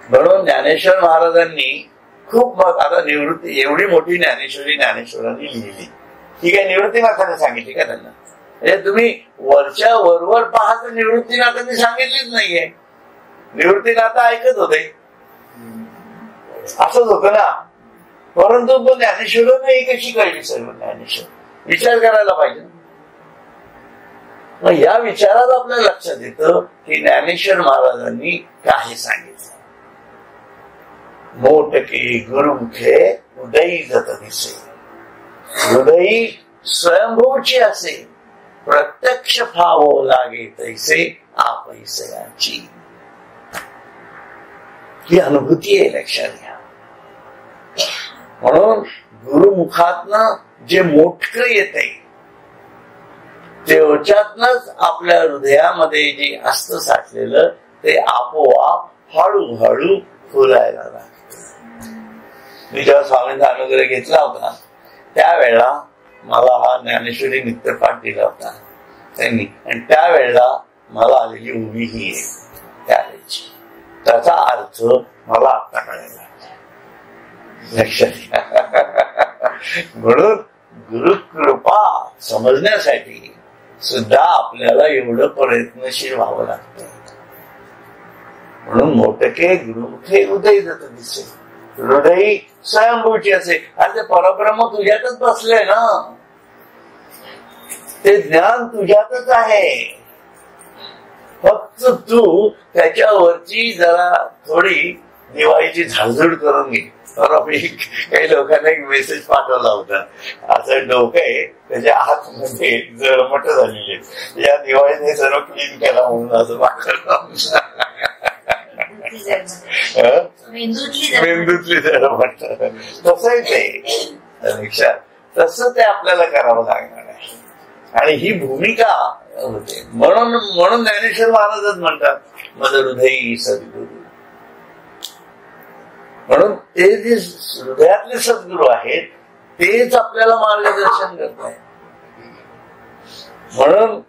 म्हणून ज्ञानेश्वर महाराजांनी खूप आता निवृत्ती एवढी मोठी ज्ञानेश्वरांनी लिहिली ही काय निवृत्तीनाथाने सांगितली का त्यांना? म्हणजे तुम्ही वरच्या वरवर पहा तर निवृत्तीनाथांनी सांगितलीच नाहीये. निवृत्तीनाथ ऐकत होते असंच होतं ना. परंतु तो ज्ञानेश्वरांना ही कशी कळली सर्व ज्ञानेश्वर? विचार करायला पाहिजे. मग या विचारात आपल्या लक्षात येतं की ज्ञानेश्वर महाराजांनी काय सांगितलं. मोटके गुरुमुखे उदयी जात दिसे हृदयी स्वयंभूची असे प्रत्यक्ष फावो लागे तैसे आपैसयाची. ही अनुभूती आहे, लक्षात घ्या. म्हणून गुरुमुखातनं जे मोठक येते त्याच्यातनच आपल्या हृदयामध्ये जे असतं साठलेलं ते आपोआप हळूहळू फुलायला लागतं. मी जेव्हा स्वामींचा अनुग्रह घेतला होता त्यावेळेला मला हा ज्ञानेश्वरी नित्यपाठ दिला होता त्यांनी आणि त्यावेळेला मला आलेली उभी ही आहे त्यावेळेची. त्याचा अर्थ मला आता कळायला लक्षात. म्हणून गुरुकृपा समजण्यासाठी सुद्धा आपल्याला एवढं प्रयत्नशील व्हावं लागतं. म्हणून मोठके गुरुमुखे उदय जात दिसे हृदयी स्वयंभूची असे. अरे परब्रह्म तुझ्यातच बसले ना, ते ज्ञान तुझ्यातच आहे. फक्त तू त्याच्यावरची जरा थोडी दिवाळीची झाडझूड करून घे. तर मी काही लोकांना एक मेसेज पाठवला होता. असं डोकं आहे त्याच्या आतमध्ये जळमट झालेली या दिवाळीने सर्व क्लीन केला म्हणून असं पाठवलं. मेंदूतली जळमट तसं ते तसं ते आपल्याला करावं लागणार आहे. आणि ही भूमिका होते. म्हणून ज्ञानेश्वर महाराजच म्हणतात मद हृदयी सद्गुरु. म्हणून ते जे हृदयातले सद्गुरू आहेत तेच आपल्याला मार्गदर्शन करत आहेत. म्हणून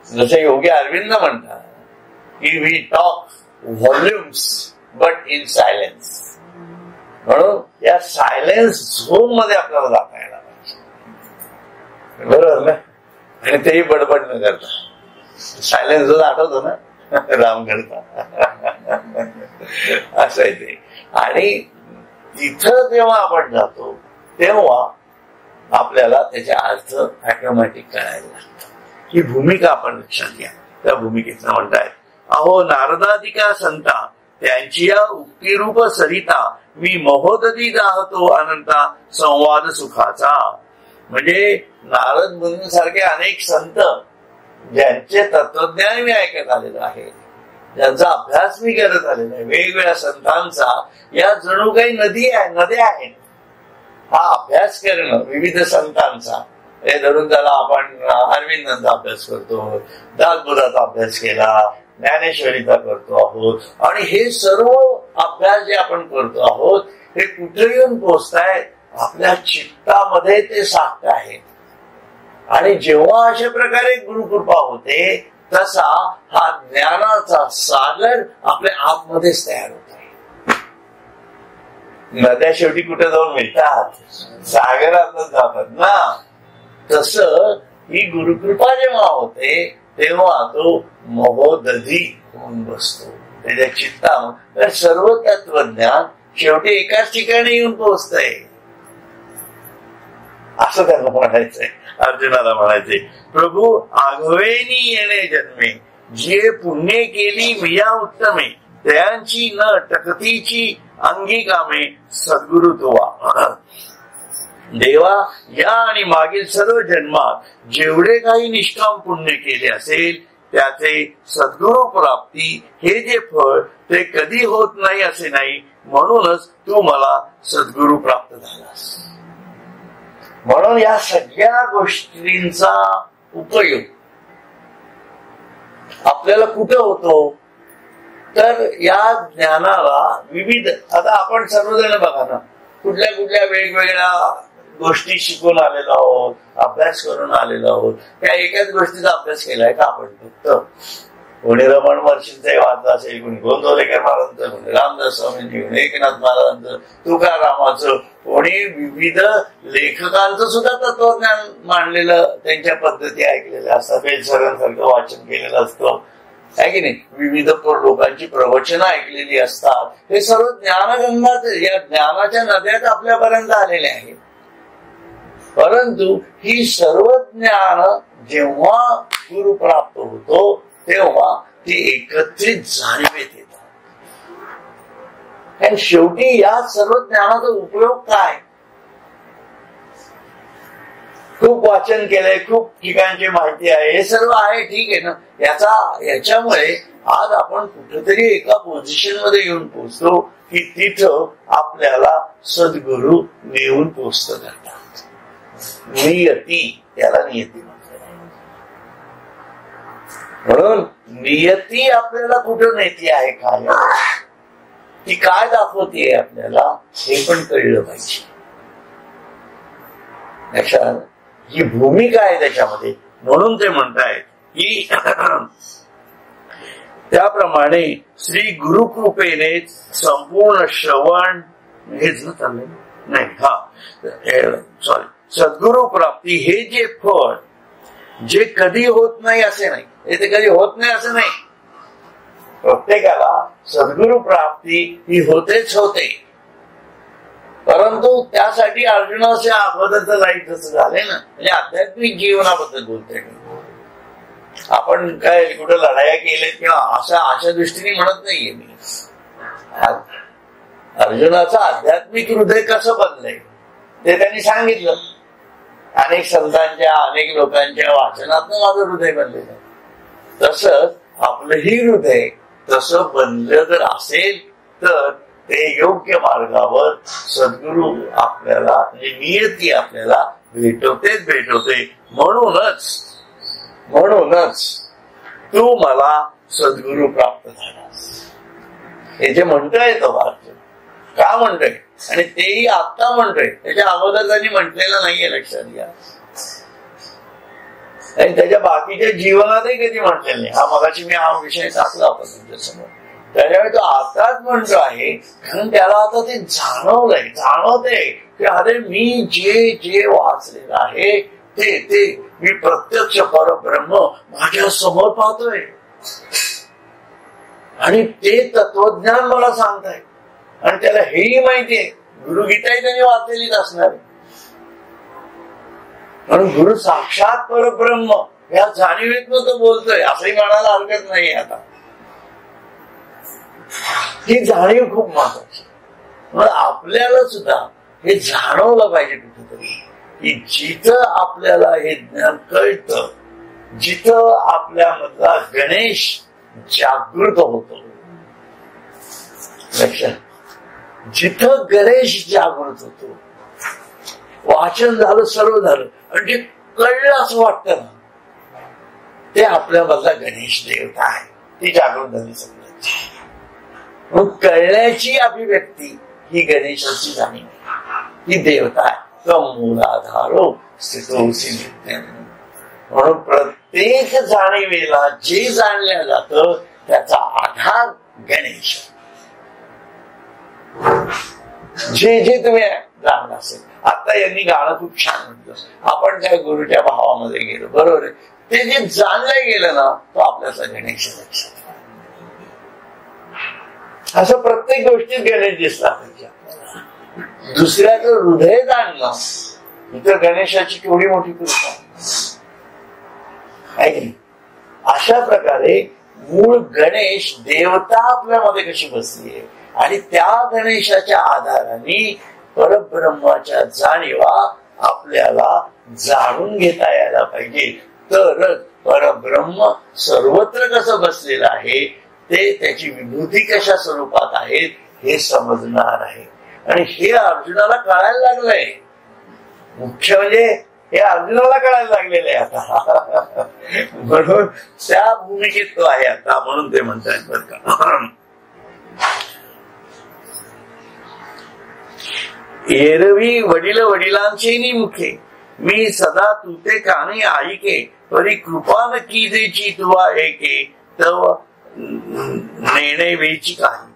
जसे योगी अरविंद म्हणतात की we talk volumes but in silence. म्हणून या सायलेन्स झोन मध्ये आपल्याला जाता यायला पाहिजे. बरोबर ना? आणि तेही बडबड न करता. सायलेन्स झोन आठवतो ना राम करता असं आहे ते. आणि तिथं जेव्हा आपण जातो तेव्हा आपल्याला त्याचे अर्थ ऑटोमॅटिक कळायला लागतात. ही भूमिका आपण लक्षात घ्या. त्या भूमिकेतनं म्हणतायत, अहो नारदादिका संता त्यांची या उक्तिरूप सरिता मी महोदधी दाहतो अनंता संवाद सुखाचा. म्हणजे नारद मुनी सारखे अनेक संत ज्यांचे तत्वज्ञान मी ऐकत आलेलं आहे, ज्यांचा अभ्यास मी करत आलेला आहे, वेगवेगळ्या संतांचा या जणू काही नद्या आहेत. हा अभ्यास करणं विविध संतांचा, हे धरून त्याला आपण अरविंदांचा अभ्यास करतो, दासबोधाचा अभ्यास केला, ज्ञानेश्वरीचा करतो आहोत, आणि हे सर्व अभ्यास जे आपण करतो आहोत हे कुठे येऊन पोचतायत, आपल्या चित्तामध्ये ते साठत आहेत. आणि जेव्हा अशा प्रकारे गुरुकृपा होते तसा हा ज्ञानाचा सागर आपल्या आतमध्येच तयार होत आहे. नद्या शेवटी कुठे जाऊन मिळतात, सागरातच जातात ना. तसं ही गुरुकृपा जेव्हा होते तेव्हा तो महोदधी होऊन बसतो त्याच्या चित्ता. तर सर्व तत्वज्ञान शेवटी एकाच ठिकाणी येऊन पोहोचतंय असं त्यांना म्हणायचंय. अर्जुनाला म्हणायचे, प्रभू आघवेनी येणे जन्मे जे पुण्य केली मिया उत्तमे त्यांची न टकतीची अंगी कामे सद्गुरु तुवा. देवा या आणि मागील सर्व जन्मात जेवढे काही निष्काम पुण्य केले असेल त्याचे सद्गुरु प्राप्ती हे जे फळ ते कधी होत नाही असे नाही, म्हणूनच तू मला सद्गुरु प्राप्त झालास. म्हणून या सगळ्या गोष्टींचा उपयोग आपल्याला कुठे होतो तर या ज्ञानाला विविध, आता आपण सर्वजण बघा ना, कुठल्या कुठल्या वेगवेगळ्या गोष्टी शिकून आलेलो आहोत, अभ्यास करून आलेलो आहोत. त्या एकाच गोष्टीचा अभ्यास केलाय का आपण? फक्त कोणी रमण महर्षींचाही वाचलं असेल, कोणी गोंदवलेकर महाराजांचं, कोणी रामदास स्वामींची, कोणी एकनाथ महाराजांचं, तुकारामाचं, कोणी विविध लेखकांचं सुद्धा तत्वज्ञान मांडलेलं त्यांच्या पद्धती ऐकलेल्या असतात, बेलसरांसारखं वाचन केलेलं असतं आहे की नाही, विविध लोकांची प्रवचनं ऐकलेली असतात. हे सर्व ज्ञानगंगाच, या ज्ञानाच्या नद्याच आपल्यापर्यंत आलेले आहेत. परंतु ही सर्व ज्ञान जेव्हा गुरु प्राप्त होतो तेव्हा ती एकत्रित जाणीवेत येतात. आणि शेवटी या सर्व ज्ञानाचा उपयोग काय? खूप वाचन केलंय, खूप ठिकाणची माहिती आहे, हे सर्व आहे, ठीक आहे ना. याच्यामुळे आज आपण कुठेतरी एका पोझिशन मध्ये येऊन पोहोचतो की तिथं आपल्याला सद्गुरु नेऊन पोचत करतात. नियती, त्याला नियती म्हटलं. म्हणून नियती आपल्याला कुठं नेती आहे, काय ती काय दाखवतीये आपल्याला हे पण कळलं पाहिजे. लक्षात ही भूमिका आहे त्याच्यामध्ये. म्हणून ते म्हणतायत की त्याप्रमाणे श्री गुरुकृपेने संपूर्ण श्रवण, हेच ना चाललंय नाही, हा सॉरी, सद्गुरु प्राप्ती हे जे फळ जे कधी होत नाही असे नाही, ते कधी होत नाही असं नाही. प्रत्येकाला सद्गुरु प्राप्ती ही होतेच होते. परंतु त्यासाठी अर्जुनाच्या अगोदरचं लाईट जसं झालंय ना, म्हणजे आध्यात्मिक जीवनाबद्दल बोलतोय. आपण काय कुठं लढाया केल्या किंवा अशा दृष्टीने म्हणत नाहीये मी. अर्जुनाचं आध्यात्मिक हृदय कसं बनलंय ते त्यांनी सांगितलं. अनेक संतांच्या, अनेक लोकांच्या वाचनातून माझं हृदय बनलेलं. तसंच आपलंही हृदय तसं बनलं जर असेल तर ते योग्य मार्गावर सद्गुरु आपल्याला, म्हणजे नियती आपल्याला भेटवते. म्हणूनच तू मला सद्गुरु प्राप्त झालास हे जे म्हणतोय तो अर्जुन का म्हणतोय, आणि तेही आता म्हणतोय, त्याच्या अगोदर त्यांनी म्हटलेलं नाहीये, लक्षात घ्या. आणि त्याच्या बाकीच्या जीवनातही कधी म्हटलेलं नाही. हा मगाशी मी हा विषय टाकला होता तुमच्यासमोर. त्याच्यामुळे तो आताच म्हणतो आहे, कारण त्याला आता ते जाणवतंय की अरे मी जे वाचलेलं आहे ते मी प्रत्यक्ष परब्रह्म माझ्या समोर पाहतोय आणि ते तत्वज्ञान मला सांगताय. आणि त्याला हेही माहितीये गुरुगीताही त्यांनी वाचलेलीच असणार. म्हणून गुरु साक्षात परब्रह्म या जाणीवेतनं तो बोलतोय असंही म्हणायला हरकत नाही. आता ही जाणीव खूप महत्वाची. म्हणून आपल्याला सुद्धा हे जाणवलं पाहिजे कुठेतरी की जिथं आपल्याला हे ज्ञान कळतं, जिथं आपल्यामधला गणेश जागृत होतो, लक्षात, जिथं गणेश जागृत होतो, वाचन झालं, सर्व झालं आणि जे कळलं असं वाटतं ना, ते आपल्यामधला गणेश देवता आहे, ती जागृत झाली सगळ्यांची. मग कळण्याची अभिव्यक्ती ही गणेशाची जाणीव, ही देवता आहे. मूलाधारो स्थितोसी नित्यं. म्हणून प्रत्येक जाणीवेला जे जाणलं जातं त्याचा आधार गणेश. जे जे तुम्ही जाणलं असेल. आता यांनी गाणं खूप छान म्हटलं, आपण त्या गुरुच्या भावामध्ये गेलो, बरोबर आहे. ते जे जाणलं गेलं ना, तो आपल्याला गणेश लक्षात. असं प्रत्येक गोष्टीत गणेश दिसला पाहिजे. दुसऱ्याचं हृदय जाणलं तर गणेशाची केवढी मोठी कृपा आहे की नाही. अशा प्रकारे मूळ गणेश देवता आपल्यामध्ये कशी बसली आहे आणि त्या गणेशाच्या आधाराने परब्रह्माच्या जाणीवा आपल्याला जाणून घेता यायला पाहिजे. तर परब्रह्म सर्वत्र कसं बसलेलं आहे, ते त्याची विभूती कशा स्वरूपात आहेत हे समजणार आहे. आणि हे अर्जुनाला कळायला लागलंय. मुख्य म्हणजे हे अर्जुनाला कळायला लागलेलं आहे आता. म्हणून त्या भूमिकेत तो आहे आता. म्हणून ते म्हणतात बरं का, एरवी वडील वडिलांचे मुखे, मी सदा तुते काने ऐके, परी कृपा न कीजेची तुवा एके, तव नेणे वेची काही.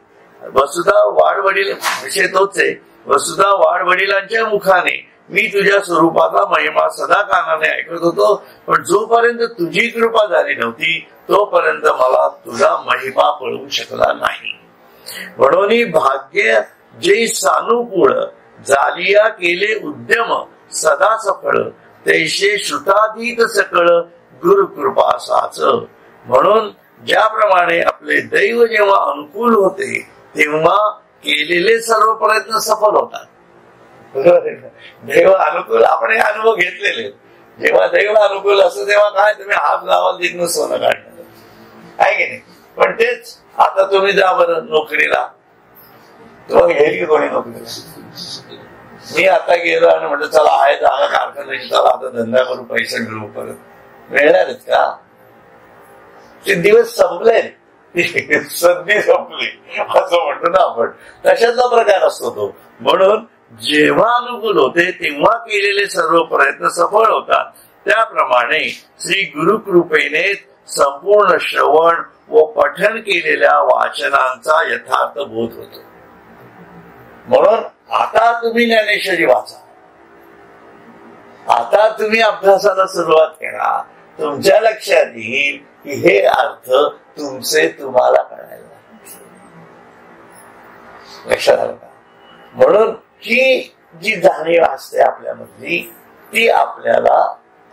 वसुधा वाढ वडील विषय तोच आहे. वसुधा वाढ वडिलांच्या मुखाने मी तुझ्या स्वरूपाचा महिमा सदा कानाने ऐकत होतो, पण जोपर्यंत तुझी कृपा झाली नव्हती तोपर्यंत मला तुझा महिमा कळू शकला नाही. म्हणून भाग्य जे सानुकूळ जालिया केले उद्यम सदा सफळ, तैसे श्रुताधीत सकळ गुरु कृपा साच. म्हणून ज्याप्रमाणे आपले दैव जेव्हा अनुकूल होते तेव्हा केलेले सर्व प्रयत्न सफल होतात. बरोबर आहे. दैव अनुकूल आपण हे अनुभव घेतलेले. जेव्हा दैव अनुकूल असतं तेव्हा काय, तुम्ही हात लावाल तिथून सोनं काढणार आहे की नाही. पण तेच आता तुम्ही जा बरं नोकरीला, तुम्हाला घेईल की कोणी नोकरीला. मी आता गेलो आणि म्हटलं चला आहे जागा कारखान्याची, चला आता धंदा करू, पैसे मिळवू, परत मिळणार आहेत का? ते दिवस संपले, संधी संपली असं म्हणतो ना आपण, तशातला प्रकार असतो तो. म्हणून जेव्हा अनुकूल होते तेव्हा केलेले सर्व प्रयत्न सफळ होतात. त्याप्रमाणे श्री गुरुकृपेने संपूर्ण श्रवण व पठण केलेल्या वाचनांचा यथार्थ बोध होतो. म्हणून आता तुम्ही ज्ञानेश्वरी वाचा, आता तुम्ही अभ्यासाला सुरुवात करा. तुमच्या लक्षात येईल की हे अर्थ तुमचे तुम्हाला कळायला लक्षात आलं का. म्हणून ही जी जाणीव असते आपल्यामधली ती आपल्याला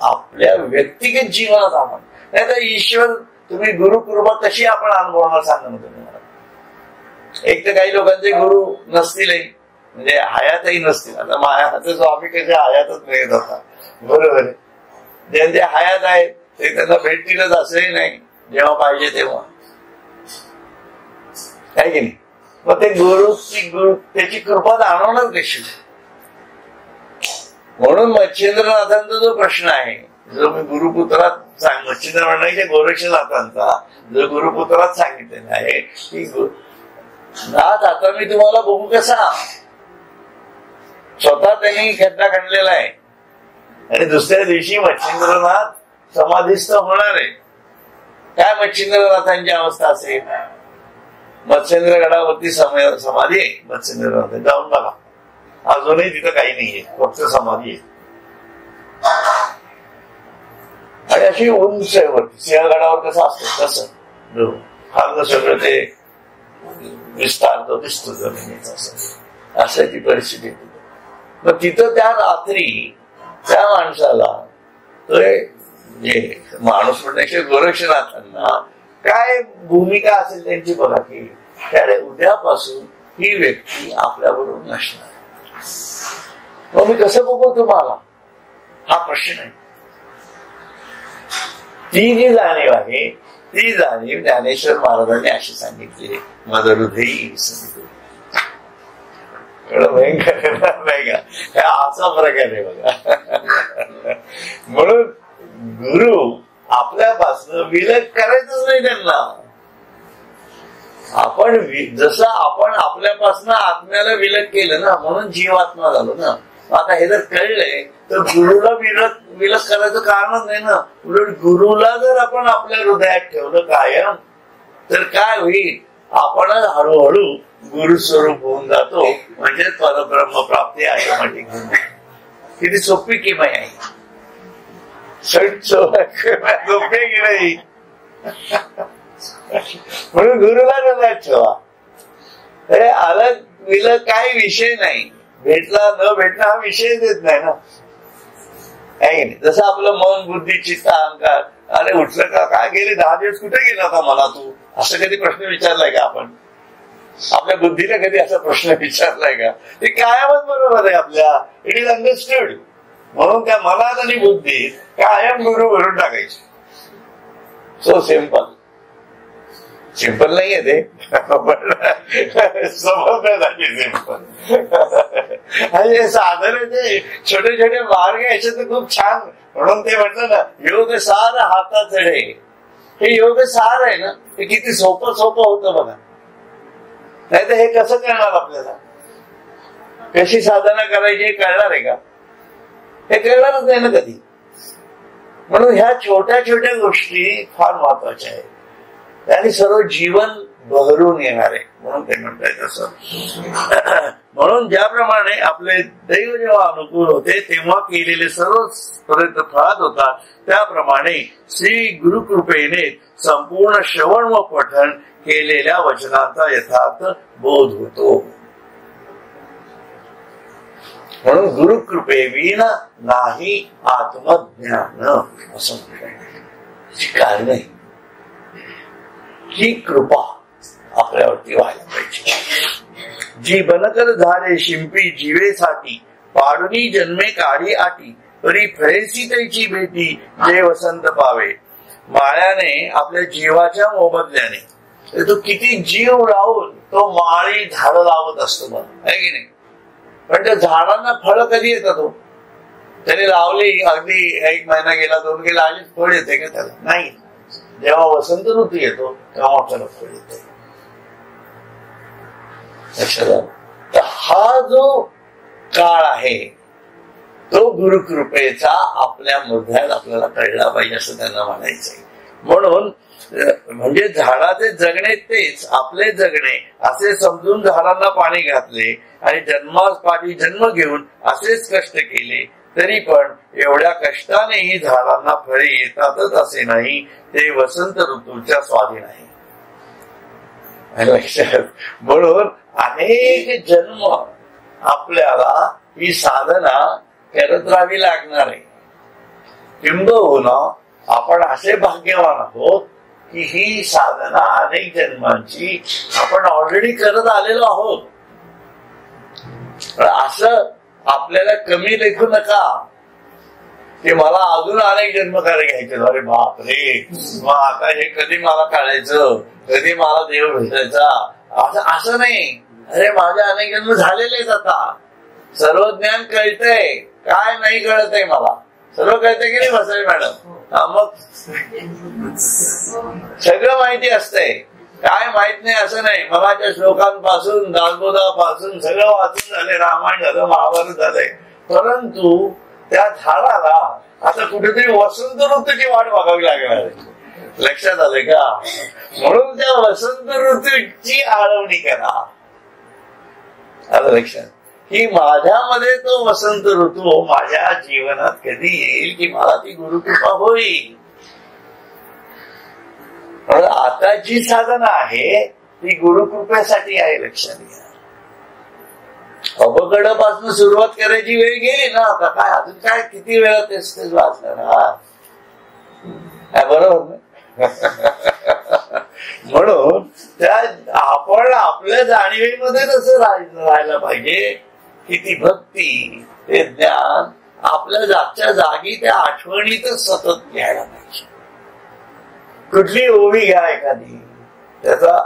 आपल्या व्यक्तिगत जीवनात आपण, नाही तर ईश्वर तुम्ही गुरुकृपा कशी आपण अनुभवणार सांगा ना तुम्ही मला. एक तर काही लोकांचे गुरु नसतीलही, म्हणजे हयातही नसतील. आता माझ्या स्वामी कसे हयातच मिळत होता, बरोबर आहे. ज्यांचे हयात आहेत ते त्यांना भेटतीलच असंही नाही जेव्हा पाहिजे तेव्हा, काय की नाही. मग ते गुरु त्याची कृपा जाणवणार कशी. म्हणून मच्छिंद्रनाथांचा जो प्रश्न आहे, जो मी गुरुपुत्रात मच्छिंद्र म्हणायचे गोरक्षनाथांचा जो गुरुपुत्रात सांगितलेला आहे की नाथ आता मी तुम्हाला बघू कसा. स्वतः त्यांनी खड्डा खणलेला आहे आणि दुसऱ्या दिवशी मच्छिंद्रनाथ समाधीस्थ होणार आहे. काय मच्छिंद्रनाथांची अवस्था असेल. मत्स्येंद्रगडावरती समाधी आहे मत्स्येंद्रनाथ, जाऊन बघा, अजूनही तिथं काही नाहीये, फक्त समाधी आहे. आणि अशी उंच आहे वरती, सिंहगडावर कसं असतं तसं खाल्लं सगळं ते विस्तार तो दिसतो जमिनीचा. असाची परिस्थिती. मग तिथं त्या रात्री त्या माणसाला जे माणूस म्हणण्याच्या गोरक्षनाथांना काय भूमिका असेल त्यांची बघा की त्याने उद्यापासून ही व्यक्ती आपल्याबरोबर नसणार. मग मी कसं बघू तुम्हाला, हा प्रश्न आहे. ती जी जाणीव आहे ती जाणीव ज्ञानेश्वर महाराजांनी अशी सांगितली, माझं हृदय भयंकर नाही का, असा प्रकार आहे बघा. म्हणून गुरु आपल्यापासून विलग करायचंच नाही त्यांना. आपण जसं आपण आपल्यापासून आत्म्याला विलग केलं ना, म्हणून जीवात्मा झालो ना. आता हे जर कळलंय तर गुरुला विलग करायचं कारणच नाही ना. उलट गुरुला जर आपण आपल्या हृदयात ठेवलं कायम तर काय होईल, आपण हळूहळू गुरुस्वरूप होऊन जातो. म्हणजे परब्रह्म प्राप्ती ऑटोमॅटिक. किती सोपी किमय आहे, सोपी की नाही. म्हणून गुरुला हृदयात ठेवा. हे अलग विलग काही विषय नाही. भेटला न भेटला हा विषय देत नाही ना. जसं आपलं मन बुद्धी चित्त अहंकार, अरे उठलं का, काय गेले 10 दिवस कुठे गेला होता मला तू, असं कधी प्रश्न विचारलाय का आपण? आपल्या बुद्धीला कधी असा प्रश्न विचारलाय का? ते कायमच बरोबर आहे आपल्या. It is understood. म्हणून त्या मनात आणि बुद्धीत कायम गुरु भरून टाकायचे. So simple. सिंपल नाहीये ते, समजण्यासाठी सिंपल. आणि साधारण ते छोटे छोटे मार्ग याचे तर खूप छान. म्हणून ते म्हटलं ना, योग सार हातात चढे. हे योग सार आहे ना, ते किती सोपं होतं बघा. नाही तर हे कसं करणार आपल्याला, कशी साधना करायची हे कळणार आहे का? हे कळणारच नाही ना कधी. म्हणून ह्या छोट्या छोट्या गोष्टी फार महत्वाच्या आहेत. आणि सर्व जीवन बहरून येणार आहे. म्हणून ते म्हणतात तसं. म्हणून ज्याप्रमाणे आपले दैव जेव्हा अनुकूल होते तेव्हा केलेले सर्व पर्यंत फळात होतात, त्याप्रमाणे श्री गुरुकृपेने संपूर्ण श्रवण व पठण केलेल्या वचनाचा यथार्थ बोध होतो. म्हणून गुरुकृपे विना नाही आत्मज्ञान असं म्हणतात. कारण नाही ही कृपा आपल्यावरती व्हायला पाहिजे. जी बनकर झाले शिंपी जीवेसाठी, पाडुनी जन्मे काढी आटी, तरी फळेसी त्याची भेटी जे वसंत पावे. माळ्याने आपल्या जीवाच्या मोबदल्याने तो किती जीव लावून तो माळी झाड लावत असतो बघ, आहे की नाही. पण त्या झाडांना फळ कधी येतात हो? त्याने लावली, अगदी 1 महिना गेला 2 गेला आणि फळ येते का त्याला? नाही. जेव्हा वसंत ऋतू येतो तेव्हा आपल्याला फळ येते. लक्षात. हा जो काळ आहे तो गुरुकृपेचा आपल्या मध्यात आपल्याला कळला पाहिजे असं त्यांना म्हणायचंय. म्हणून म्हणजे झाडाचे जगणे तेच आपले जगणे असे समजून झाडांना पाणी घातले आणि जन्मापाठी जन्म घेऊन असेच कष्ट केले, तरी पण एवढ्या कष्टानेही झाडांना फळे येतातच असे नाही. ते वसंत ऋतूच्या स्वाधीन आहे. लक्षात. म्हणून अनेक जन्म आपल्याला ही साधना करत राहावी लागणार आहे. किंबहुना आपण असे भाग्यवान आहोत की ही साधना अनेक जन्मांची आपण ऑलरेडी करत आलेलो आहोत. असं आपल्याला कमी लेखू नका की मला अजून अनेक जन्म घ्यायचे. अरे बापरे, मग आता हे कधी मला कळायचं, कधी मला देव भेटायचा, असं नाही. अरे माझे अनेक जन्म झालेलेच. आता सर्व ज्ञान कळतंय, काय नाही कळत आहे मला, सर्व कळतंय की नाही बसाई मॅडम? मग सगळं माहिती असतंय, काय माहित नाही असं नाही. मनाच्या श्लोकांपासून दासबोधापासून सगळं वाचून झाले, रामायण झालं, महाभारत झालंय. परंतु त्या झाडाला आता कुठेतरी वसंत ऋतूची वाट बघावी लागणार आहे. लक्षात आलंय का? म्हणून त्या वसंत ऋतूची आळवणी करा. आलं लक्षात की माझ्यामध्ये तो वसंत ऋतू माझ्या जीवनात कधी येईल की मला ती गुरुकृपा होईल. आता जी साधना आहे ती गुरुकृपेसाठी आहे, लक्षात घ्या. अवघडापासून सुरुवात करायची वेळ गेली ना, आता काय अजून काय किती वेळा तेच वाचणार. हा बरोबर ना. म्हणून त्या आपण आपल्या जाणीवेमध्ये कसं राहायला पाहिजे की ती भक्ती, ते ज्ञान आपल्या जागच्या जागी त्या आठवणीतच सतत घ्यायला पाहिजे. कुठली ओवी घ्या एखादी, त्याचा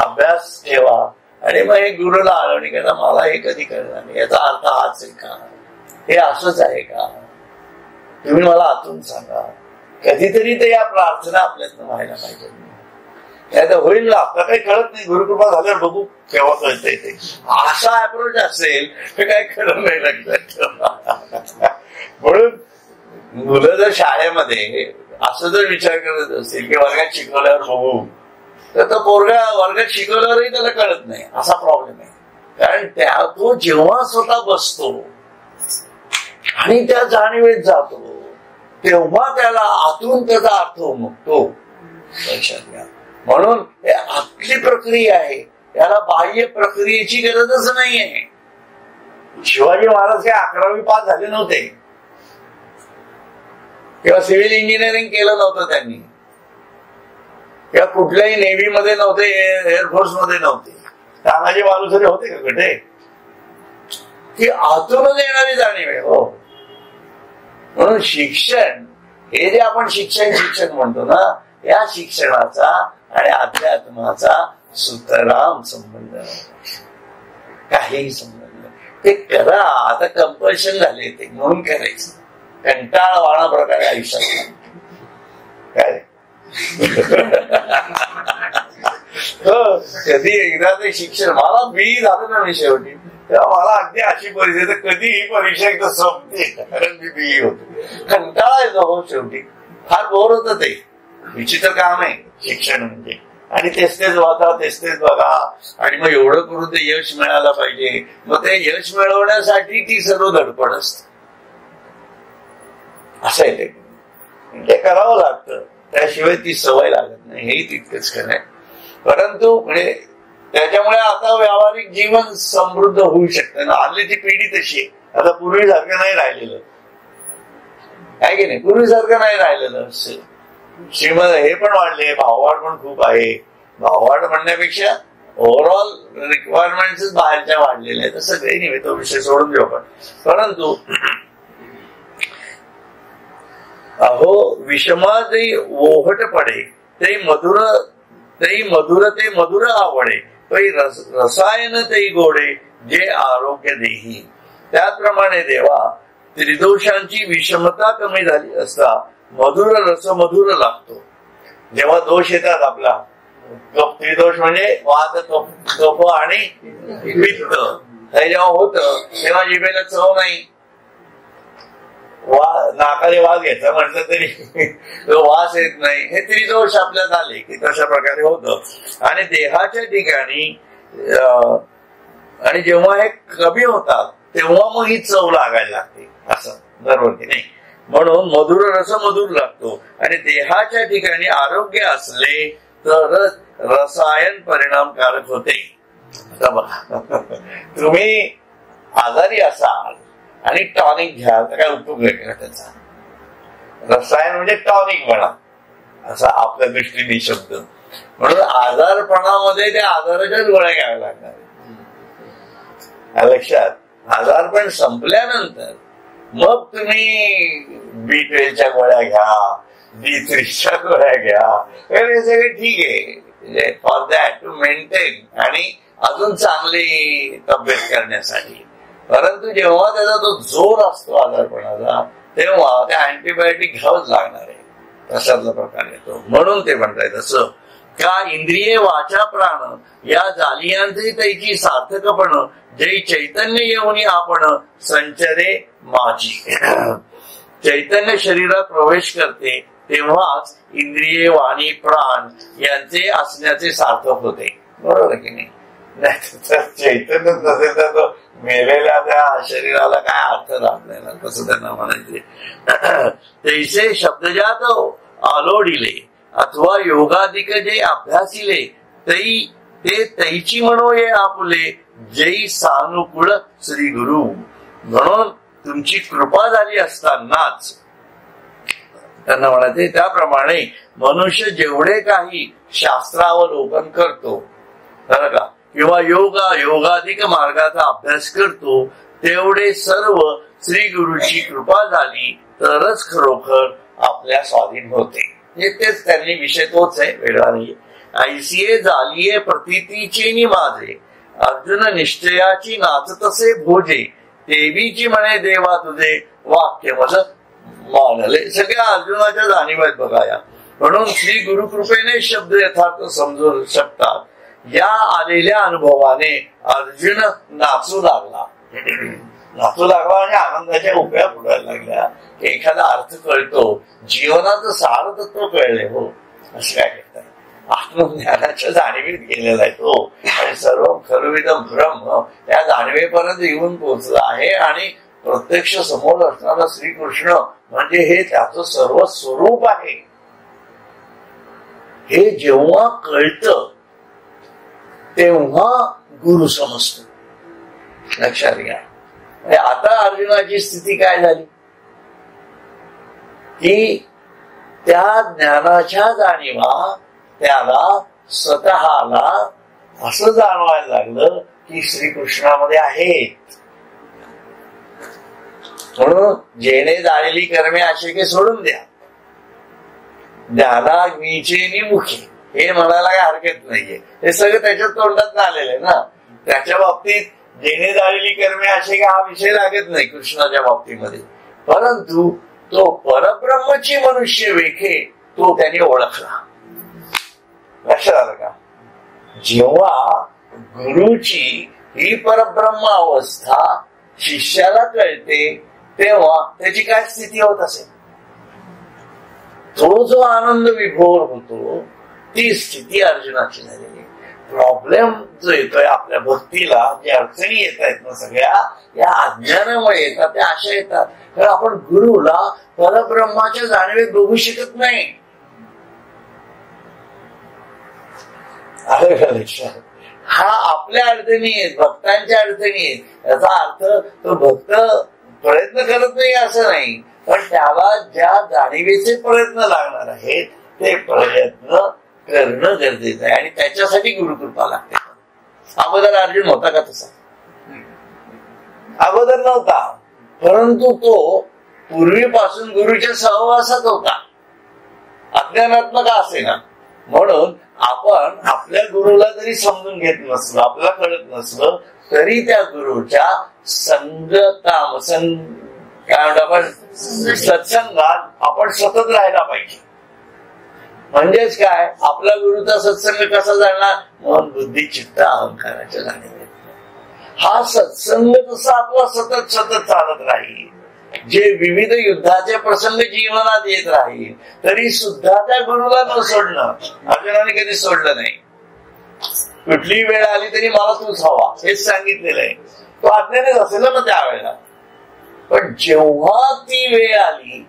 अभ्यास ठेवा आणि मग हे गुरुला आठवणी करा, मला हे कधी कळणार नाही, याचा अर्थ हाच आहे का, हे असंच आहे का, तुम्ही मला आतून सांगा. कधीतरी ते या प्रार्थना आपल्यातनं व्हायला पाहिजे. नाही तर होईल ना, आपलं काही कळत नाही, गुरुकृपा झाल्यावर बघू केव्हा कळतंय ते, असा अप्रोच असेल तर काय खरं नाही लक्षात. म्हणून मुलं जर शाळेमध्ये असं जर विचार करत असतील की वर्गात शिकवल्यावर बघू, तर तो पोरगा वर्गात शिकवल्यावरही त्याला कळत नाही, असा प्रॉब्लेम आहे. कारण तो जेव्हा स्वतः बसतो आणि त्या जाणीवेत जातो तेव्हा त्याला आतून त्याचा अर्थ उमगतो, लक्षात घ्या. म्हणून हे आतली प्रक्रिया आहे, त्याला बाह्य प्रक्रियेची गरजच नाहीये. शिवाजी महाराज काही 11वी पास झाले नव्हते किंवा सिव्हिल इंजिनिअरिंग केलं नव्हतं त्यांनी, किंवा कुठल्याही नेव्ही मध्ये नव्हते, एअरफोर्स मध्ये नव्हते. तानाजी मालुसरे होते का कुठे? की आतूनच येणारी जाणीव आहे. हो, म्हणून शिक्षण हे जे आपण शिक्षण म्हणतो ना, या शिक्षणाचा आणि अध्यात्माचा सुतराम संबंध, काही संबंध. ते करा, आता कंपल्शन झाले ते, म्हणून करायचं. कंटाळवाणा प्रकारे आयुष्यात काय कधी एकदा ते शिक्षण मला बी झालं ना मी शेवटी, तेव्हा मला अगदी अशी परिस्थिती, कधी ही परीक्षा एकदा संपते, कारण मी बी होतो, कंटाळा येतो. हो, शेवटी फार बोर होतं ते. विचित्र काम आहे शिक्षण म्हणजे. आणि तेच वाचा, तेच बघा, आणि मग एवढं करून ते यश मिळालं पाहिजे. मग ते यश मिळवण्यासाठी ती सर्व धडपड असते. असं आहे ते करावं लागतं, त्याशिवाय ती सवय लागत नाही, हेही तितकंच खरं आहे. परंतु म्हणजे त्याच्यामुळे आता व्यावहारिक जीवन समृद्ध होऊ शकतं ना. आधलीची पिढी तशी आहे, आता पूर्वीसारखं नाही राहिलेलं आहे की नाही, पूर्वीसारखं नाही राहिलेलं. श्रीमंत हे पण वाढले, भाववाढ पण खूप आहे. भाववाढ म्हणण्यापेक्षा ओव्हरऑल रिक्वायरमेंट बाहेरच्या वाढलेल्या आहेत, तसं काही नाही, तो विषय सोडून देऊ आपण. परंतु अहो विषमादे ओहट पडे, ते मधुर ते मधुर आवडे, पै रसायन ते गोडे, जे आरोग्य देही. त्याचप्रमाणे देवा त्रिदोषांची विषमता कमी झाली असता मधुर रस मधुर लागतो. जेव्हा दोष येतात आपला, त्रिदोष म्हणजे वात, कफ आणि पित्त, हे जेव्हा होतं तेव्हा जिभेला चव नाही, नाकाने वास घ्यायचा म्हटलं तरी वास येत नाही. हे त्रिदोष आपल्यात आले की तशा प्रकारे होतं. आणि देहाच्या ठिकाणी आणि जेव्हा हे कमी होतात तेव्हा मग ही चव लागायला लागते, असं बरोबर की नाही. म्हणून मधुर रस मधुर लागतो. आणि देहाच्या ठिकाणी आरोग्य असले तर रसायन परिणामकारक होते. आता बघा, तुम्ही आजारी असाल आणि टॉनिक घ्याल तर काय उपयोग आहे त्याचा? रसायन म्हणजे टॉनिक म्हणा, असा आपल्या दृष्टीने शब्द. म्हणून आजारपणामध्ये त्या आजाराच्याच गोळ्या घ्याव्या लागणार. लक्षात, आजारपण संपल्यानंतर मग तुम्ही B12च्या गोळ्या घ्या, D3च्या गोळ्या घ्या, हे सगळे ठीक आहे फॉर दॅट टू मेंटेन आणि अजून चांगली तब्येत करण्यासाठी. परंतु जेव्हा त्याचा तो जोर असतो आजारपणाचा, तेव्हा त्या अँटीबायोटिक घ्यावंच लागणार आहे, तशातला प्रकार येतो. म्हणून ते म्हणताय तसं का इंद्रिये वाचा प्राण या जालियांचे त्याची सार्थकपण, जे चैतन्य येऊन आपण संचरे माझी. चैतन्य शरीरात प्रवेश करते तेव्हाच इंद्रिये वाणी प्राण यांचे असण्याचे सार्थक होते, बरोबर की नाही. चैतन्य नसेल तर तो मेलेल्या त्या शरीराला काय अर्थ राहत नाही ना, कसं त्यांना म्हणायचे. तैसे शब्दजात आलोडिले अथवा योगाधिक जे अभ्यासिले ते तैची म्हणो ये आपुले जै सानुकूळ श्री गुरु. म्हणून तुमची कृपा झाली असतानाच त्यांना म्हणायचे त्याप्रमाणे मनुष्य जेवढे काही शास्त्रावलोकन करतो बरं का, किंवा योगाधिक मार्गाचा अभ्यास करतो, तेवढे सर्व श्री गुरुची कृपा झाली तरच खरोखर आपल्या स्वाधीन होते. तेच त्यांनी विषय तोच आहे, वेगळा नाही. ऐसिये झालीये प्रतीतीचे नि माझे अर्जुन निश्चयाची नाचतसे भोजे देवीची म्हणे देवा तुझे वाक्य मला मानले. सगळ्या अर्जुनाच्या जाणीव आहेत बघा या. म्हणून श्री गुरुकृपेने शब्द यथार्थ समजू शकतात. या आलेल्या अनुभवाने अर्जुन नाचू लागला. नाचू लागला म्हणजे आनंदाच्या उभ्या फुटायला लागल्या. एखादा अर्थ कळतो, जीवनाचं सार तत्व कळले हो, असं काय करतात. आत्मज्ञानाच्या जाणीवीत गेलेला आहे तो, आणि सर्व खरविदम ब्रह्म या जाणीवेपर्यंत येऊन पोहोचला आहे. आणि प्रत्यक्ष समोर असणारा श्रीकृष्ण म्हणजे हे त्याचं सर्व स्वरूप आहे. हे जेव्हा कळतं तेव्हा गुरु समजतो. लक्षात घ्या. आता अर्जुनाची स्थिती काय झाली की त्या ज्ञानाच्या जाणीवा त्याला स्वतःला असं जाणवायला लागलं की श्रीकृष्णामध्ये आहेत. म्हणून जेणे झालेली कर्मे आशेके सोडून द्या, ज्ञानाग्नीचे मुखे हे म्हणायला काही हरकत नाहीये. हे सगळं त्याच्या तोंडात आलेलं आहे ना. त्याच्या बाबतीत जेणे झालेली कर्मे आशेका हा विषय लागत नाही कृष्णाच्या बाबतीमध्ये. परंतु तो परब्रह्मची मनुष्य वेखे तो त्याने ओळखला. लक्षात आलं का. जेव्हा गुरुची ही परब्रह्म अवस्था शिष्याला कळते तेव्हा त्याची काय स्थिती होत असेल. तो जो आनंद विभोर होतो ती स्थिती अर्जुनाची झालेली. प्रॉब्लेम जो येतोय आपल्या भक्तीला, जे अडचणी येत आहेत ना सगळ्या या अज्ञानामुळे येतात, त्या अशा येतात कारण आपण गुरुला परब्रह्माच्या जाणीवेत बघू शकत नाही. हा आपल्या अडचणी आहेत, भक्तांच्या अडचणी आहेत. याचा अर्थ तो भक्त प्रयत्न करत नाही असं नाही, पण त्याला ज्या जाणीवेचे प्रयत्न लागणार आहेत ते प्रयत्न करणं गरजेचं आहे. आणि त्याच्यासाठी गुरुकृपा लागते. अगोदर अर्जुन होता का तसा? अगोदर नव्हता. परंतु तो पूर्वीपासून गुरुच्या सहवासात होता, अज्ञानात्मक असे ना. म्हणून आपण आपल्या गुरुला जरी समजून घेत नसलो, आपल्याला कळत नसलं तरी त्या गुरुच्या सत्संगात आपण सतत राहायला पाहिजे. म्हणजेच काय, आपला गुरुचा सत्संग कसा जाणार, मन बुद्धी चित्त अहंकाराच्या जाणीवेत. हा सत्संग तसा आपला सतत सतत चालत राहील. जे विविध युद्धाचे प्रसंग जीवनात येत राहील तरी सुद्धा त्या गुरुला न सोडणं. अर्जुनाने कधी सोडलं नाही. कुठलीही वेळ आली तरी मला तूच हवा हेच सांगितलेलं आहे. तो अज्ञानीच असेल ना त्यावेळेला. पण जेव्हा ती वेळ आली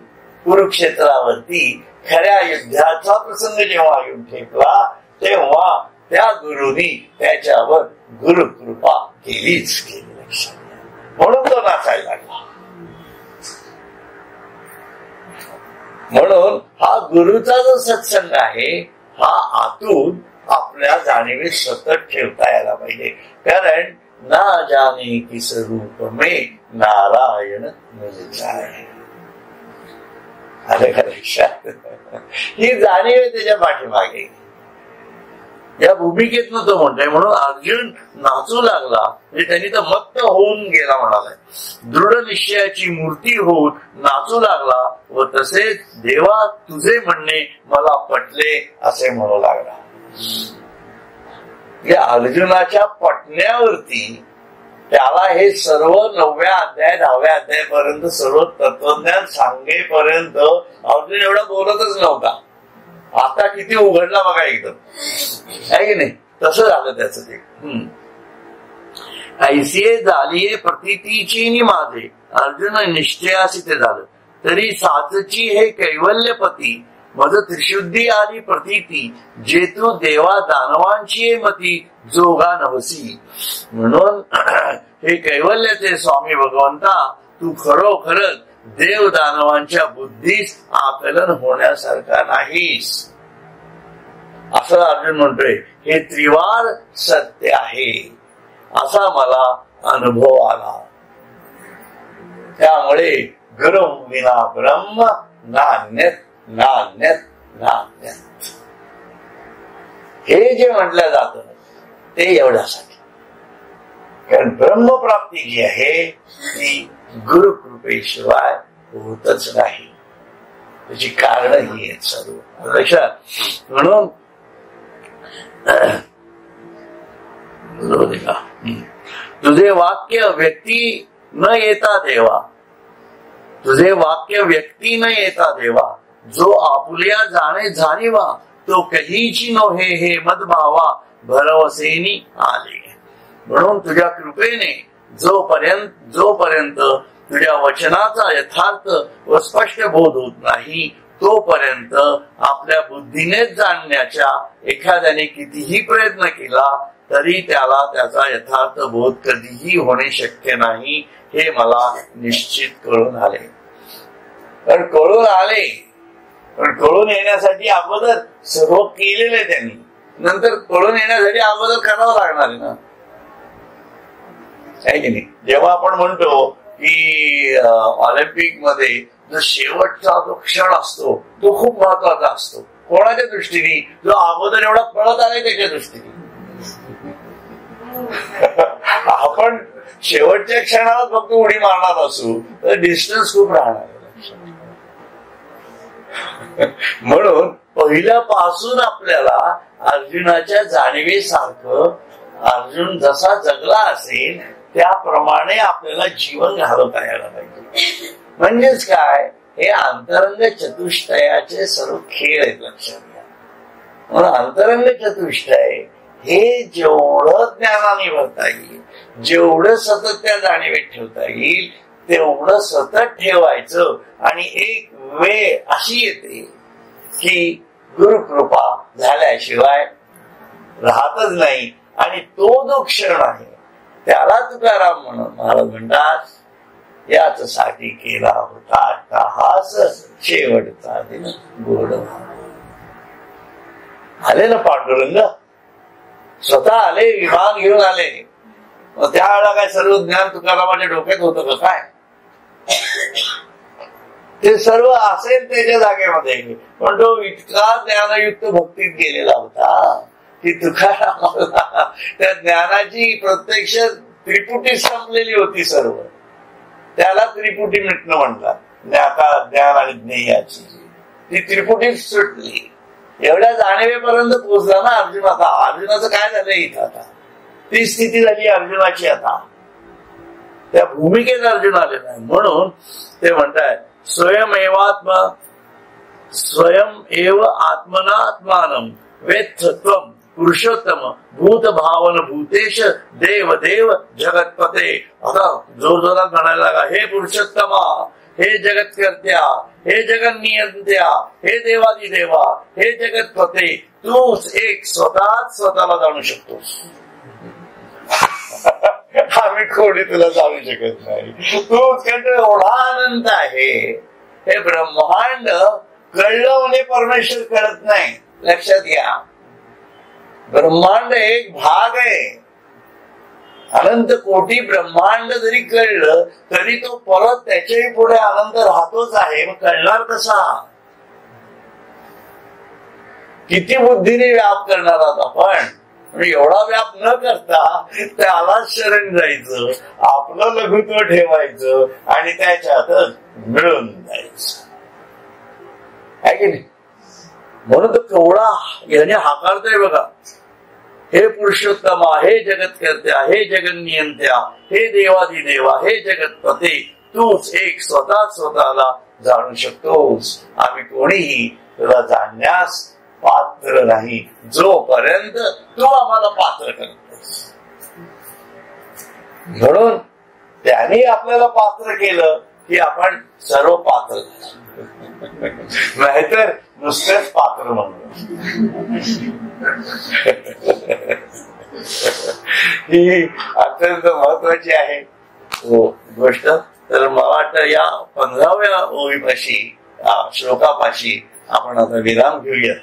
कुरुक्षेत्रावरती खऱ्या युद्धाचा प्रसंग जेव्हा येऊन ठेपला तेव्हा त्या गुरुनी त्याच्यावर गुरुकृपा केलीच केली. म्हणून तो नाचायला लागला. म्हणून हा गुरुचा जो सत्संग आहे हा आतून आपल्या जाणीवेत सतत ठेवता यायला पाहिजे. कारण ना जाने किस रूप में नारायण मिल जाए. आले का लक्षात. ही जाणीव त्याच्या पाठीमागे या भूमिकेतनं तो म्हणतोय. म्हणून अर्जुन नाचू लागला म्हणजे त्यांनी तर मत्त होऊन गेला म्हणालाय. दृढ निश्चयाची मूर्ती होऊन नाचू लागला व तसेच देवा तुझे म्हणणे मला पटले असे म्हणू लागला. या अर्जुनाच्या पटण्यावरती त्याला हे सर्व 9व्या अध्याय 10व्या अध्यायापर्यंत सर्व तत्वज्ञान सांगेपर्यंत अर्जुन एवढा बोलतच नव्हता. आता किती उघडला बघा एकदम, आहे की नाही. तसं झालं त्याचं ते. ऐसिये झालीये प्रतीतीची नि माझे अर्जुन निश्चयासी ते झालं. तरी साचची हे कैवल्यपती मज त्रिशुद्धी आली प्रतीती, जेतू देवा दानवांची मती जोगा नवसी. म्हणून हे कैवल्याचे स्वामी भगवंता, तू खरोखरच देव दानवांच्या बुद्धीस आकलन होण्यासारखा नाहीस, असं अर्जुन म्हणतोय. हे त्रिवार सत्य आहे असा मला अनुभव आला. त्यामुळे गुरु विना ब्रह्म नान्यत नान्यत नान्यत, हे जे म्हटलं जातं ते एवढ्यासाठी. कारण ब्रह्मप्राप्ती जी आहे ती गुरु कृपेशिवाय होतच नाही. त्याची कारण ही आहेत सर्व लक्षात. म्हणून तुझे वाक्य व्यक्ती न येता देवा, तुझे वाक्य व्यक्ती न येता देवा, जो आपुल्या जाणे जाणीवा, तो कधीची नव्हे हे मदभावा भरवसेनी आले. म्हणून तुझ्या कृपेने जोपर्यंत तुझ्या वचनाचा यथार्थ व स्पष्ट बोध होत नाही, तोपर्यंत आपल्या बुद्धीनेच जाणण्याच्या एखाद्याने कितीही प्रयत्न केला तरी त्याला त्याचा यथार्थ बोध कधीही होणे शक्य नाही, हे मला निश्चित कळून आले. पण कळून आले, पण कळून येण्यासाठी अगोदर सर्व केलेले त्यांनी, नंतर कळून येण्यासाठी अगोदर करावं लागणार आहे ना, आहे की नाही. जेव्हा आपण म्हणतो की ऑलिम्पिक मध्ये जो शेवटचा जो क्षण असतो तो खूप महत्वाचा असतो, कोणाच्या दृष्टीने, जो अगोदर एवढा पळत आलाय त्याच्या दृष्टीने. आपण शेवटच्या क्षणाला फक्त उडी मारणार असू तर डिस्टन्स खूप राहणार. म्हणून पहिल्यापासून आपल्याला अर्जुनाच्या जाणीवेसारखं अर्जुन जसा जगला असेल त्याप्रमाणे आपल्याला जीवन घालवता यायला पाहिजे. म्हणजेच काय, हे अंतरंग चतुष्टयाचे सर्व खेळ आहेत, लक्षात घ्या. म्हणून अंतरंग चतुष्टय हे जेवढं ज्ञानाने भरता येईल, जेवढं सतत त्या जाणीवेत ठेवता येईल तेवढं सतत ठेवायचं. आणि एक वेळ अशी येते की गुरुकृपा झाल्याशिवाय राहतच नाही, आणि तो जो क्षण आहे त्याला तुकाराम महाराज म्हणतात, याच साठी केला होता हास शेवटचा दिन गोड. आले ना पांडुरंग, स्वतः आले, विमान घेऊन आले. मग त्यावेळेला काय सर्व ज्ञान तुकारामाच्या डोक्यात होतं का काय? ते सर्व असेल त्याच्या जागेमध्ये, पण तो इतका ज्ञानयुक्त भक्तीत गेलेला होता की तुकारामाला त्या ज्ञानाची प्रत्यक्ष त्रिपुटी संपलेली होती सर्व. त्याला त्रिपुटी मिटणं म्हणतात, ज्ञान आणि ज्ञेयाची ती त्रिपुटी सुटली. एवढ्या जाणीवेपर्यंत पोहोचला ना अर्जुन. आता अर्जुनाचं काय झालंय इथं, आता ती स्थिती झाली अर्जुनाची. आता त्या भूमिकेत अर्जुन आलेला आहे. म्हणून ते म्हणताय, स्वयं एव आत्मनात्मानं वेत्थत्वं पुरुषोत्तम भूत भावन भूतेश देव देव जगतपते. आता जोर जोरात म्हणायला लागा, हे पुरुषोत्तमा, हे जगतकर्त्या, हे जगन्नियंत्या, हे देवादिदेवा, हे जगतपते, तूच एक स्वतःला जाणू शकतोस. आम्ही कोणी तुला जाणू शकत नाही. तूच एवढा अनंत आहे. हे ब्रह्मांड कळलं म्हणजे परमेश्वर कळत नाही, लक्षात घ्या. ब्रह्मांड एक भाग आहे. अनंत कोटी ब्रह्मांड जरी कळलं तरी तो परत त्याच्याही पुढे आनंद राहतोच आहे. मग कळणार कसा? किती बुद्धीने व्याप करणार आहात आपण. एवढा व्याप न करता त्यालाच शरण जायचं, आपलं लघुत्व ठेवायचं आणि त्याच्यातच मिळून जायचं, आहे की नाही. म्हणून तो केवढा याने हाकारतोय बघा, हे पुरुषोत्तमा, हे जगतकर्त्या, हे जगन्नियंत्या, हे देवादिदेवा, हे जगतपते, तूच एक स्वतःला जाणू शकतोस. आम्ही कोणीही तुला जाणण्यास पात्र नाही जोपर्यंत तू आम्हाला पात्र करतोस. म्हणून त्याने आपल्याला पात्र केलं की आपण सर्व पात्र. नाहीतर नुसतेच पात्र म्हणून. ही अत्यंत महत्वाची आहे गोष्ट. तर मला वाटतं या 15व्या ओळीपाशी श्लोकापाशी आपण आता विराम घेऊया.